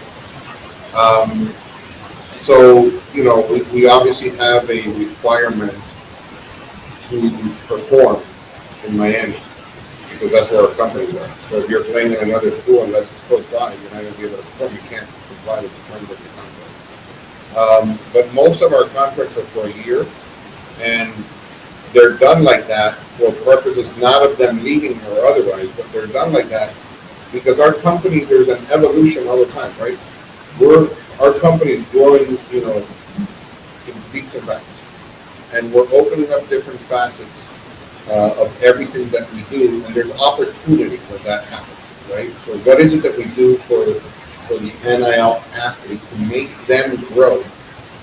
S2: So, we obviously have a requirement to perform in Miami because that's where our companies are. So if you're playing in another school, unless it's close by, you're not going to be able to perform. You can't comply with the terms of the contract. But most of our contracts are for a year, and they're done like that for purposes not of them leaving or otherwise, but they're done like that because our company, there's an evolution all the time, right? Our company is growing, in leaps and bounds. And we're opening up different facets of everything that we do, and there's opportunity when that happens, right? So what is it that we do for the NIL athlete to make them grow?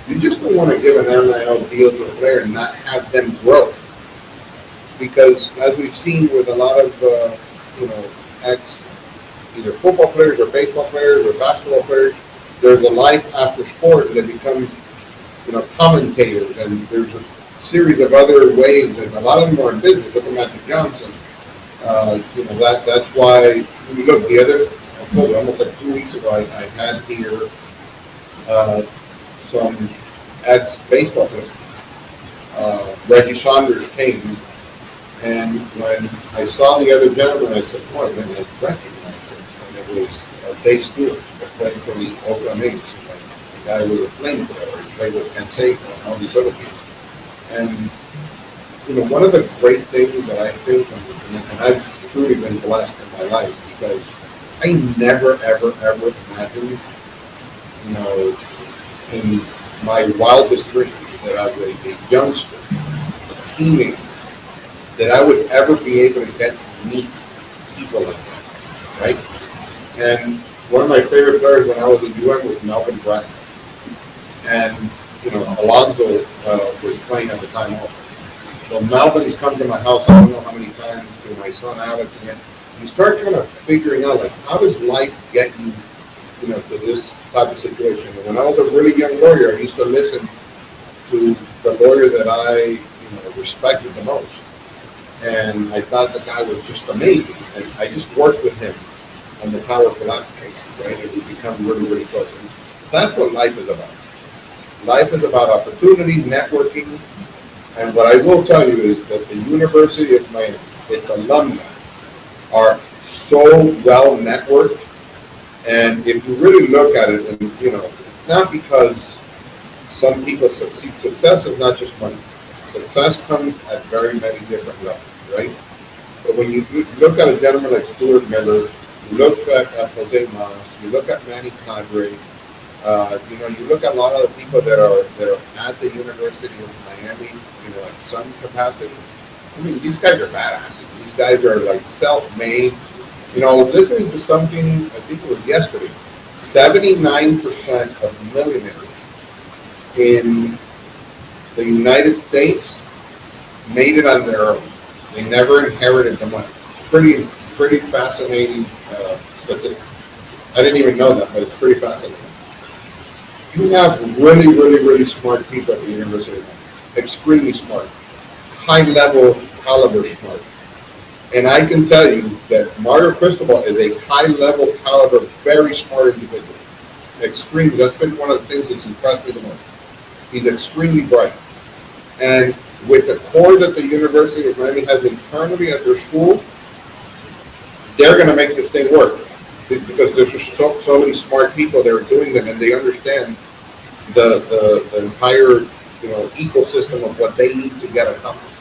S2: You just don't want to give an NIL deal to a player and not have them grow. Because as we've seen with a lot of, either football players or baseball players or basketball players, there's a life after sport that becomes, commentators, and there's a series of other ways that a lot of them are in business. Look at Magic Johnson. That's why, look, almost like 2 weeks ago, I had here some ex-baseball players. Reggie Saunders came, and when I saw the other gentleman, I said, boy, man, I recognized him. And it was Dave Stewart, that played for the Oakland A's. The guy was a flamethrower. He played with CaneSport and all these other people. And, one of the great things that I think, and I've truly been blessed in my life, because I never, ever, ever imagined, in my wildest dreams that I was a youngster, a teenager, that I would ever be able to get to meet people like that, right? And one of my favorite players when I was at UM was Melvin Bratton. And, Alonzo was playing at the time also. So Melvin's come to my house, I don't know how many times, to my son Alex, and you start kind of figuring out, like, how does life get you, to this type of situation? And when I was a really young lawyer, I used to listen to the lawyer that I, respected the most. and I thought the guy was just amazing. And I just worked with him on the Tower philosophy, right? And we become really, really close. And that's what life is about. Life is about opportunity, networking, and what I will tell you is that the University of Miami, its alumni, are so well networked. And if you really look at it, and it's not because some people succeed. Success is not just money. Success comes at very many different levels, right? But when you look at a gentleman like Stuart Miller, you look at Jose Mas, you look at Manny Cadre, you look at a lot of the people that are at the University of Miami, at some capacity. I mean, these guys are badasses. These guys are like self-made. I was listening to something, I think it was yesterday. 79% of millionaires in the United States made it on their own. They never inherited the money. Pretty fascinating statistic. I didn't even know that, but it's pretty fascinating. You have really, really, really smart people at the University of Miami. Extremely smart. High-level caliber smart. And I can tell you that Mario Cristobal is a high-level caliber, very smart individual. Extremely. That's been one of the things that's impressed me the most. He's extremely bright. And with the core that the University of Miami has internally at their school, they're going to make this thing work. Because there's just so many smart people that are doing them, and they understand the entire ecosystem of what they need to get accomplished.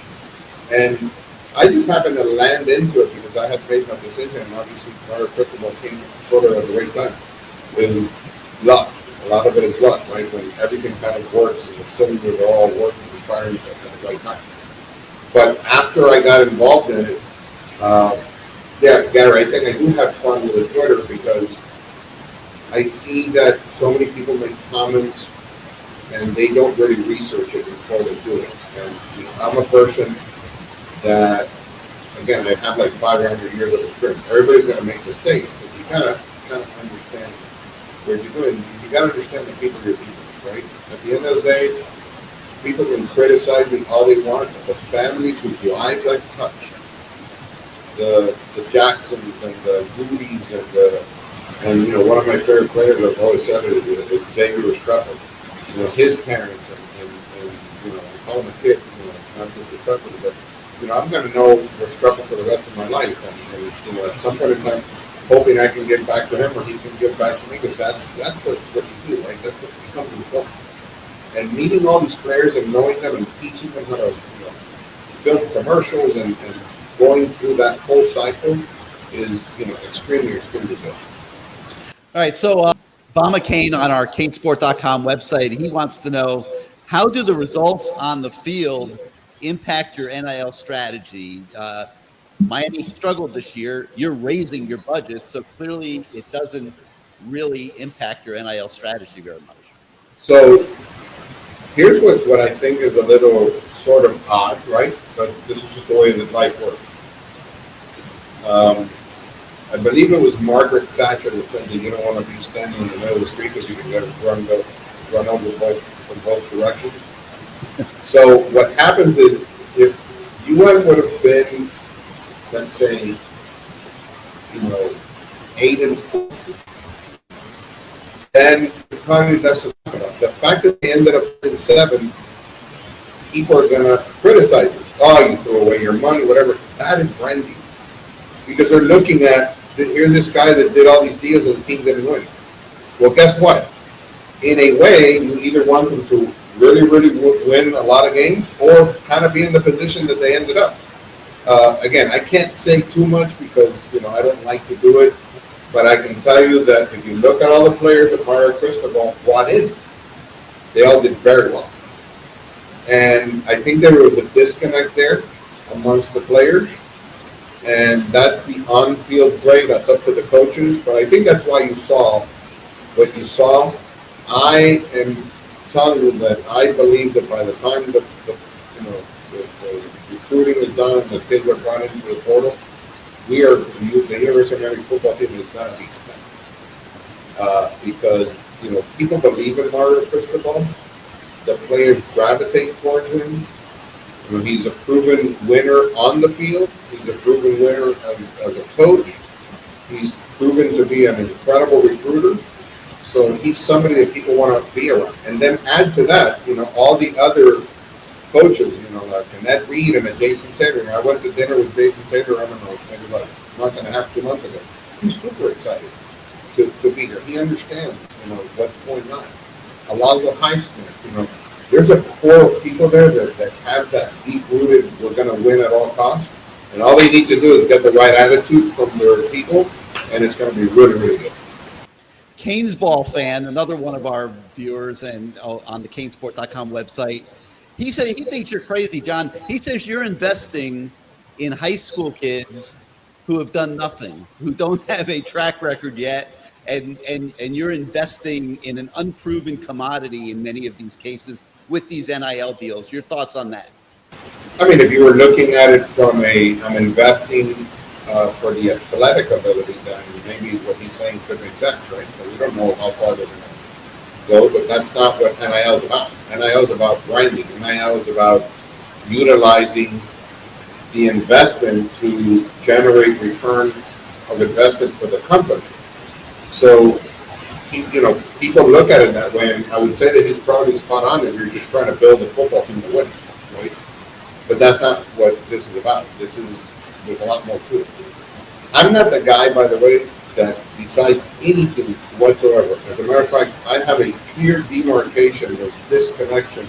S2: And I just happened to land into it because I had made my decision, and obviously Mario Cristobal came sort of at the right time. With luck. A lot of it is luck, right? When everything kind of works and the cylinders are all working and firing at the right time. But after I got involved in it, Gary, I think I do have fun with the Twitter because I see that so many people make comments and they don't really research it before they do it. And I'm a person that, again, I have like 500 years of experience. Everybody's going to make mistakes, but you gotta understand what you're doing. You gotta understand the people you're people, right? At the end of the day, people can criticize me all they want, but the families whose lives I've touched, the Jacksons and the Moody's and one of my favorite players I've always said it is Xavier Restrepo. His parents and I call him a kid, not just Restrepo, but I'm going to know Restrepo for the rest of my life, and at some point in time, hoping I can get back to him or he can get back to me, because that's what you do, right? That's what becomes important. And meeting all these players and knowing them and teaching them how to build commercials and going through that whole cycle is extremely good.
S1: All right, so Bama Kane on our CaneSport.com website, he wants to know, how do the results on the field impact your NIL strategy? Miami struggled this year. You're raising your budget, so clearly it doesn't really impact your NIL strategy very much.
S2: So here's what I think is a little sort of odd, right? But this is just the way that life works. I believe it was Margaret Thatcher that said that you don't want to be standing in the middle of the street because you can get run over from both directions. So what happens is, if UN would have been, let's say, 8-4, then probably less to talk about. The fact that they ended up in 7, people are going to criticize it. Oh, you threw away your money, whatever. That is branding. Because they're looking at, here's this guy that did all these deals and the team didn't win. Well, guess what? In a way, you either want them to really, really win a lot of games or kind of be in the position that they ended up. Again, I can't say too much because, I don't like to do it. But I can tell you that if you look at all the players that Mario Cristobal brought in, they all did very well. And I think there was a disconnect there amongst the players. And that's the on-field play. That's up to the coaches. But I think that's why you saw what you saw. I am telling you that I believe that by the time the recruiting is done and the kids are brought into the portal, the University of Miami football team is not a big step. Because people believe in Mario Cristobal. The players gravitate towards him. You know, he's a proven winner on the field. He's a proven winner as a coach. He's proven to be an incredible recruiter. So he's somebody that people want to be around. And then add to that, you know, all the other coaches, you know, like Annette Reed and Jason Taylor. I went to dinner with Jason Taylor, I don't know, maybe about a month and a half, 2 months ago. He's super excited to be here. He understands, you know, what's going on. Alonzo Highsmith, you know, there's a core of people there that have that deep-rooted, we're going to win at all costs. And all they need to do is get the right attitude from their people, and it's going to be really, really good.
S1: Canesball fan, another one of our viewers and on the CaneSport.com website, he said he thinks you're crazy, John. He says you're investing in high school kids who have done nothing, who don't have a track record yet, and you're investing in an unproven commodity in many of these cases with these NIL deals. Your thoughts on that?
S2: I mean, if you were looking at it from I'm investing for the athletic ability, then maybe what he's saying could make sense, right? So we don't know how far they're going to go, but that's not what NIL is about. NIL is about grinding. NIL is about utilizing the investment to generate return of investment for the company. So, you know, people look at it that way, and I would say that he's probably spot on if you're just trying to build a football team to win, right? But that's not what this is about. There's a lot more to it. I'm not the guy, by the way, that decides anything whatsoever. As a matter of fact, I have a clear demarcation of disconnection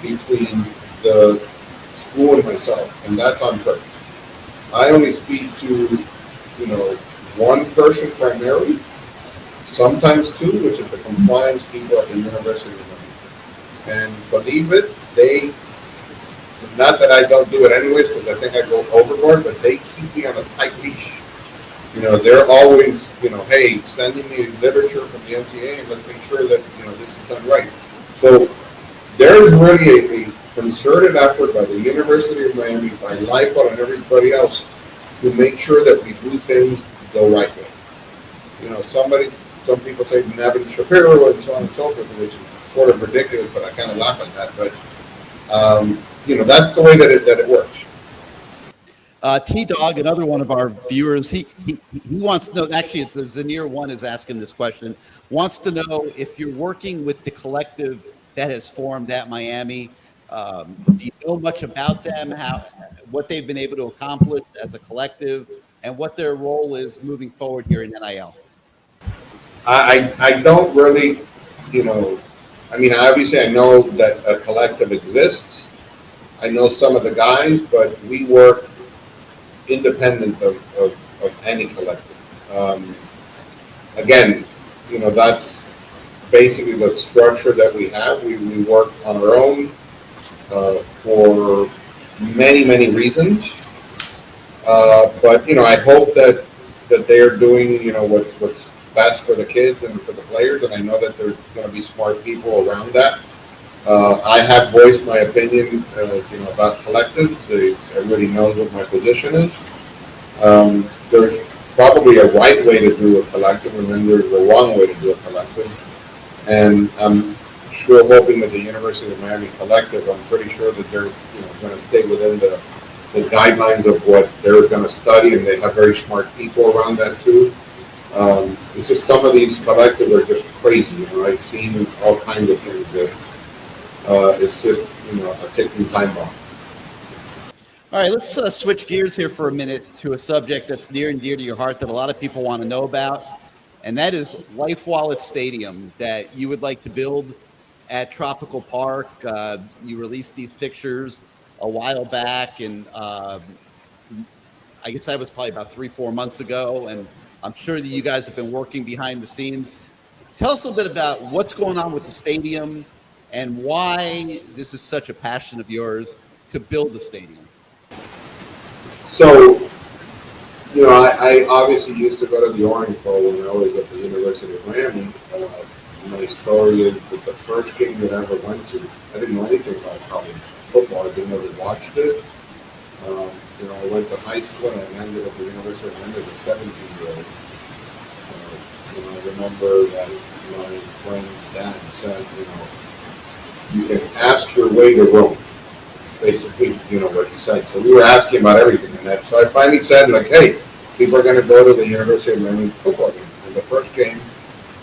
S2: between the school and myself, and that's on purpose. I only speak to, you know, one person primarily, sometimes two, which is the compliance people at the University of Miami. And believe it, not that I don't do it anyways, because I think I go overboard, but they keep me on a tight leash. You know, they're always, you know, hey, sending me literature from the NCAA, and let's make sure that, you know, this is done right. So there's really a concerted effort by the University of Miami, by Lifewalle and everybody else to make sure that we do things the right way. You know, some people say Nevin Shapiro and so on and so forth, which is sort of ridiculous, but I kind of laugh at that. But, you know, that's the way that it works.
S1: T-Dog, another one of our viewers, he wants to know, actually it's Zanir1 is asking this question, wants to know if you're working with the collective that has formed at Miami. Do you know much about them, what they've been able to accomplish as a collective, and what their role is moving forward here in NIL?
S2: I don't really, you know, I mean, obviously I know that a collective exists. I know some of the guys, but we work independent of any collective. Again, you know, that's basically the structure that we have. We work on our own for many, many reasons. But, you know, I hope that they're doing, you know, what's best for the kids and for the players, and I know that there's going to be smart people around that. I have voiced my opinion, you know, about collectives. Everybody knows what my position is. There's probably a right way to do a collective, and then there's a wrong way to do a collective. And I'm sure, hoping that the University of Miami collective, I'm pretty sure that they're, you know, going to stay within the guidelines of what they're going to study, and they have very smart people around that too. It's just some of these collectives are just crazy. You know, I've seen all kinds of things that it's just, you know, a ticking time bomb.
S1: All right, let's switch gears here for a minute to a subject that's near and dear to your heart that a lot of people want to know about, and that is Lifewalle Stadium that you would like to build at Tropical Park. You released these pictures a while back, and I guess that was probably about 3-4 months ago, and I'm sure that you guys have been working behind the scenes. Tell us a little bit about what's going on with the stadium and why this is such a passion of yours to build the stadium.
S2: So, you know, I obviously used to go to the Orange Bowl when I was at the University of Miami. My story is that the first game that I ever went to, I didn't know anything about college football. I didn't ever watched it. You know, I went to high school and I ended at the University of Miami as a 17-year-old. You know, I remember that my friend's dad said, you know, you can ask your way to Rome. basically, what he said. So we were asking about everything and that. So I finally said, like, hey, people are going to go to the University of Miami football game. And the first game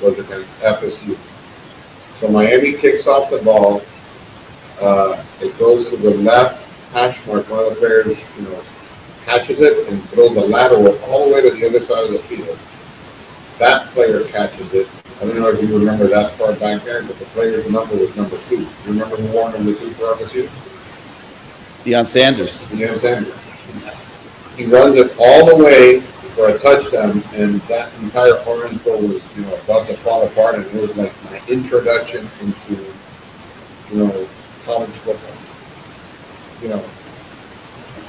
S2: was against FSU. So Miami kicks off the ball. It goes to the left hash mark. One of the players, catches it and throws a lateral all the way to the other side of the field. That player catches it. I don't know if you remember that far back there, but the player's number was number 2. You remember who wore number 2 for FSU?
S1: Deion Sanders.
S2: Deion Sanders. He runs it all the way for a touchdown, and that entire orange bowl was, about to fall apart, and it was like my introduction into, college football.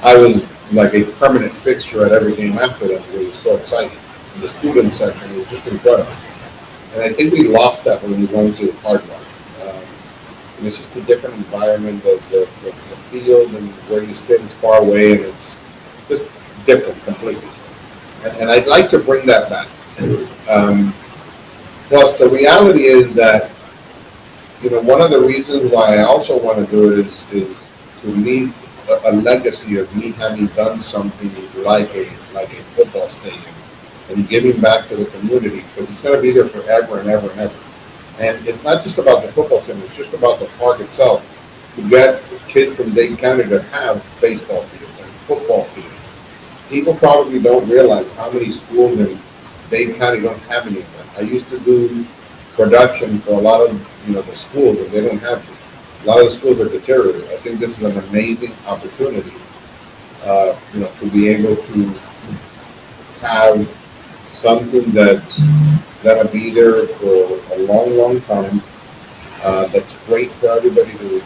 S2: I was like a permanent fixture at every game after that. It was so exciting. And the student section was just incredible. And I think we lost that when we went to Hard Rock. And it's just a different environment. The field and where you sit is far away, and it's just different completely. And I'd like to bring that back. Plus, the reality is that, one of the reasons why I also want to do it is to leave a legacy of me having done something like a football stadium and giving back to the community, because it's going to be there forever and ever and ever. And it's not just about the football stadium, it's just about the park itself. To get kids from Dade County to have baseball fields and football fields. People probably don't realize how many schools in Dade County don't have any of that. I used to do production for a lot of the schools, and they don't have it. A lot of the schools are deteriorating. I think this is an amazing opportunity, to be able to have something that's gonna be there for a long, long time. That's great for everybody to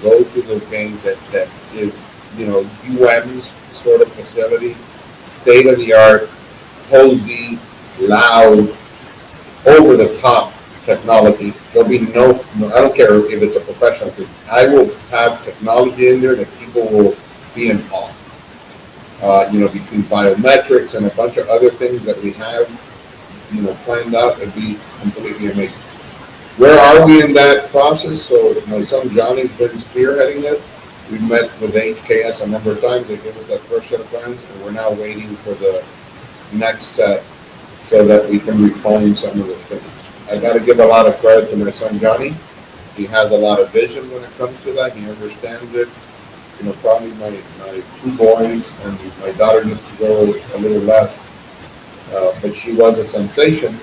S2: go to the games. That is, UM's sort of facility, state of the art, cozy, loud, over the top technology. There'll be no, I don't care if it's a professional thing. I will have technology in there that people will be in awe. Between biometrics and a bunch of other things that we have, planned out, it'd be completely amazing. Where are we in that process? So my son Johnny's been spearheading it. We've met with HKS a number of times. They gave us that first set of plans, and we're now waiting for the next set so that we can refine some of those things. I got to give a lot of credit to my son Johnny. He has a lot of vision when it comes to that. He understands it. Probably my 2 boys, and my daughter used to go a little less, but she was a sensation.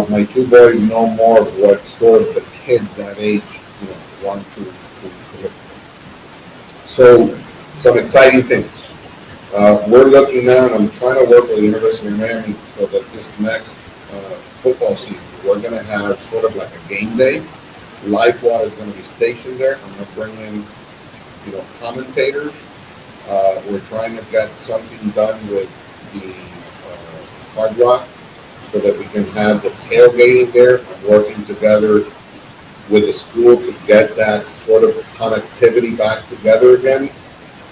S2: My 2 boys know more of what sort of the kids that age, want to look for. So, some exciting things. We're looking now, and I'm trying to work with the University of Miami so that this next football season, we're going to have sort of like a game day. Lifewalle is going to be stationed there. I'm going to bring in, commentators. We're trying to get something done with the Hard Rock so that we can have the tailgating there and working together with the school to get that sort of connectivity back together again.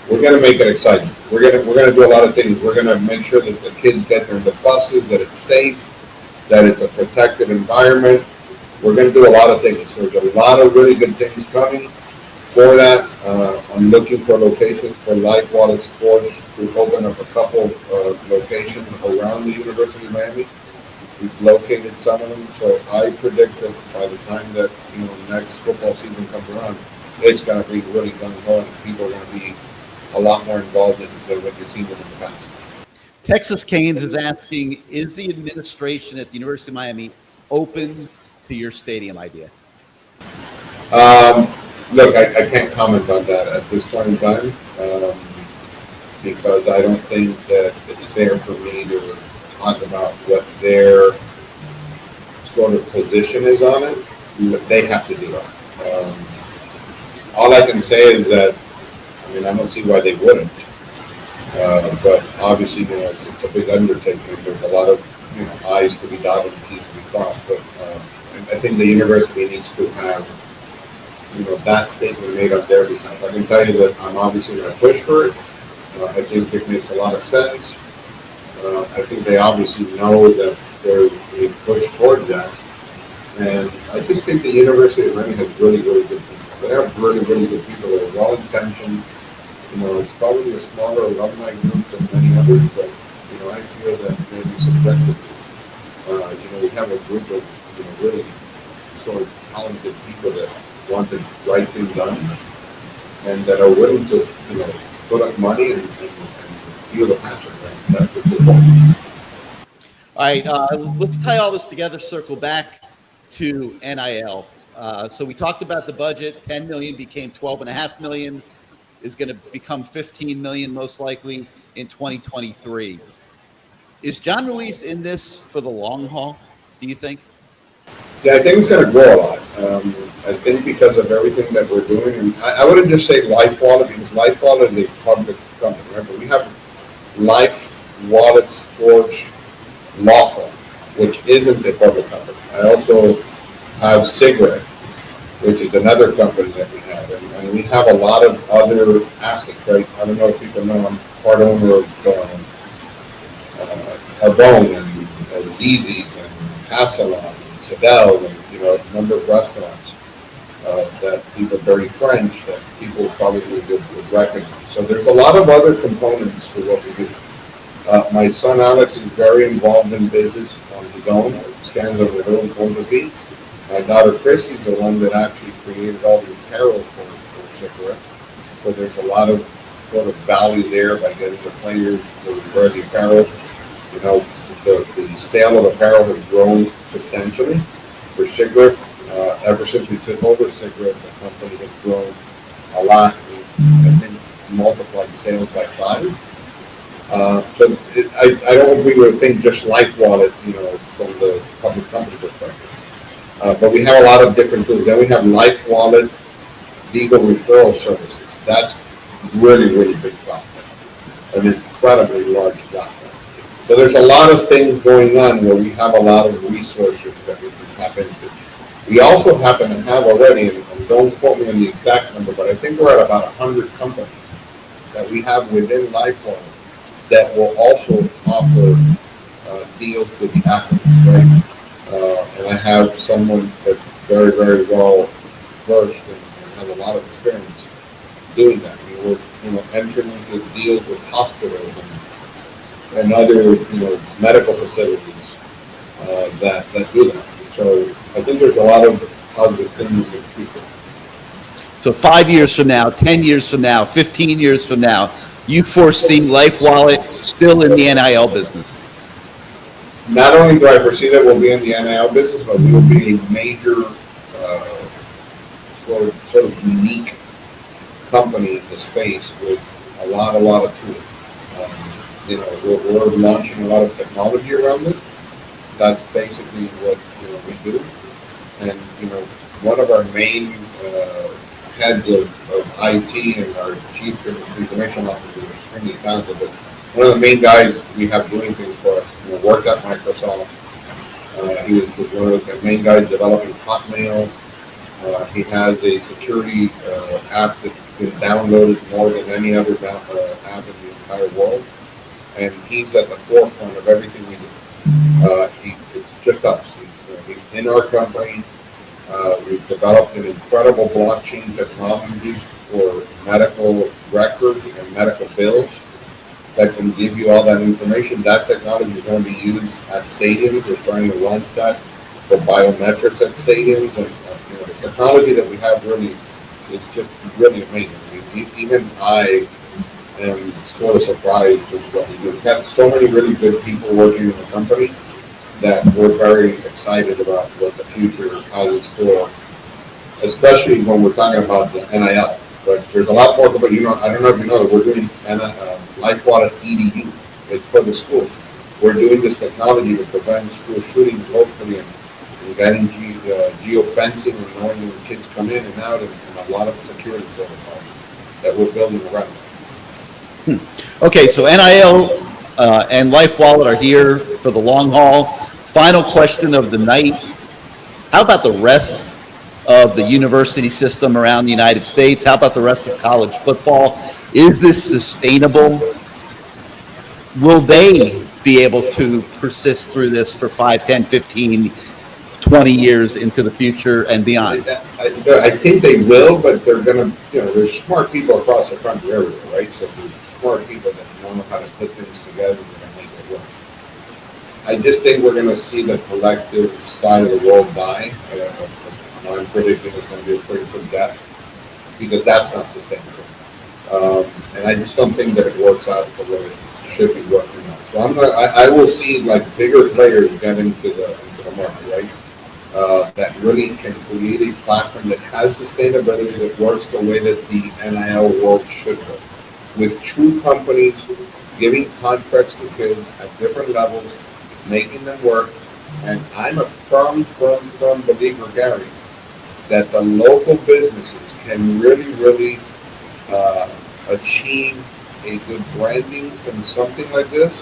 S2: We're going to make it exciting. We're going to do a lot of things. We're going to make sure that the kids get there in the buses, that it's safe, that it's a protected environment. We're going to do a lot of things. So there's a lot of really good things coming for that. I'm looking for locations for Lifewalle Sports to open up a couple of locations around the University of Miami. We've located some of them, so I predict that by the time that next football season comes around, it's going to be really gung-ho, and people are going to be a lot more involved in what you've seen in the past.
S1: Texas Canes is asking, is the administration at the University of Miami open to your stadium idea?
S2: Look, I can't comment on that at this point in time, because I don't think that it's fair for me to talk about what their sort of position is on it. They have to do that. All I can say is that, I don't see why they wouldn't. But obviously, it's a big undertaking. There's a lot of I's to be dotted and T's to be crossed. But I think the university needs to have that statement made on their behalf. I can tell you that I'm obviously going to push for it. I think it makes a lot of sense. I think they obviously know that there's a push towards that. And I just think the University of Miami has really, really good people. They have really, really good people that are well-intentioned. You know, it's probably a smaller alumni group than many others, but, you know, I feel that maybe subjectively, you know, we have a group of, you know, really sort of talented people that want the right thing done and that are willing to, you know, put up money and feel the passion. Right? That's what's important.
S1: All right, let's tie all this together, circle back to NIL. So we talked about the budget, 10 million became 12.5 million, is going to become 15 million most likely in 2023. Is John Ruiz in this for the long haul, do you think?
S2: Yeah, I think it's going to grow a lot. I think because of everything that we're doing, and I wouldn't just say Lifewalle because Lifewalle is a public company, right? But we have Lifewalle Sports Law Firm, which isn't a public company. I also have Cigarette, which is another company that we have, and we have a lot of other assets, right? I don't know if people know I'm part owner of Arbonne and Zizi's and Hasselon and Sedell and, you know, a number of restaurants that people are very French that people probably would recognize. So there's a lot of other components to what we do. My son Alex is very involved in business on his own, stands on his own point of view. My daughter Chrissy is the one that actually created all the apparel for Cigarette. So there's a lot of sort of value there by getting the players to wear the apparel. You know, the sale of apparel has grown substantially for Cigarette. Ever since we took over Cigarette, the company has grown a lot. I think multiplied sales by 5. I don't think we would think just Lifewalle, you know, from the public company perspective. But we have a lot of different tools. Then we have Lifewalle legal referral services. That's really, really big platform, an incredibly large platform. So there's a lot of things going on where we have a lot of resources that we can tap into. We also happen to have already, and don't quote me on the exact number, but I think we're at about 100 companies that we have within Lifewalle that will also offer deals with the athletes, right? And I have someone that's very, very well versed and has a lot of experience doing that. We're entering into deals with hospitals and other, medical facilities that do that. So I think there's a lot of positive things in the future.
S1: So 5 years from now, 10 years from now, 15 years from now, you foresee Lifewalle still in the NIL business?
S2: Not only do I foresee that we'll be in the NIL business, but we will be a major sort of unique company in the space with a lot of tools. We're launching a lot of technology around it. That's basically what we do. And one of our main heads of IT and our chief information officer is extremely talented. But one of the main guys we have doing things for us, worked at Microsoft. He was one of the main guys developing Hotmail. He has a security app that's been downloaded more than any other app in the entire world. And he's at the forefront of everything we do. It's just us. He's in our company. We've developed an incredible blockchain technology for medical records and medical bills that can give you all that information. That technology is going to be used at stadiums. We're starting to launch that for biometrics at stadiums. And the technology that we have really is just really amazing. Even I am sort of surprised with what we do. We've got so many really good people working in the company that we're very excited about what the future has in store, especially when we're talking about the NIL. But there's a lot more, but I don't know if you know that we're doing Lifewalle EDU. It's for the schools. We're doing this technology to prevent school shootings, hopefully, and getting geo-fencing and knowing when kids come in and out, and a lot of security protocols that we're building around them.
S1: Okay, so NIL and Lifewalle are here for the long haul. Final question of the night. How about the rest of the university system around the United States? How about the rest of college football? Is this sustainable? Will they be able to persist through this for 5, 10, 15, 20 years into the future and beyond?
S2: I think they will, but they're going to, there's smart people across the country everywhere, right? So there's smart people that know how to put things together and make it work. I just think we're going to see the collective side of the world die. I'm predicting it's going to be a pretty good death because that's not sustainable. And I just don't think that it works out the way it should be working out. So I will see like bigger players get into the market, right? That really can create a platform that has sustainability, that works the way that the NIL world should work, with true companies giving contracts to kids at different levels, making them work. And I'm a firm believer, Gary, that the local businesses can really achieve a good branding from something like this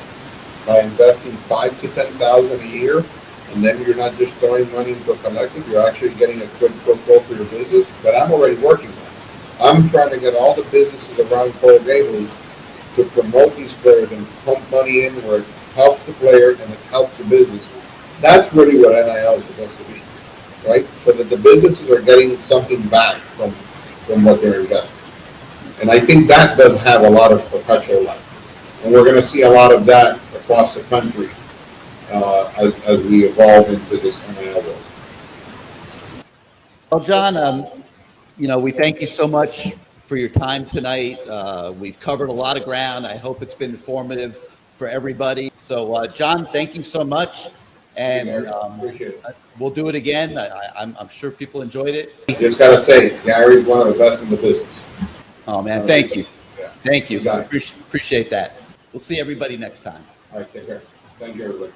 S2: by investing $5,000 to $10,000 a year, and then you're not just throwing money into a collective, you're actually getting a quid pro quo for your business. But I'm already working on it. I'm trying to get all the businesses around Coral Gables to promote these players and pump money in where it helps the player and it helps the business. That's really what NIL is supposed to be, right? So that the businesses are getting something back from what they're investing. And I think that does have a lot of perpetual life. And we're going to see a lot of that across the country as we evolve into this NIL world.
S1: Well, John, we thank you so much for your time tonight. We've covered a lot of ground. I hope it's been informative for everybody. So, John, thank you so much. And
S2: appreciate it.
S1: We'll do it again. I'm sure people enjoyed it.
S2: Just got to say, Gary's one of the best in the business.
S1: Oh, man, thank you.
S2: Yeah.
S1: Thank you. Appreciate that. We'll see everybody next time.
S2: All right, take care. Thank you, everybody.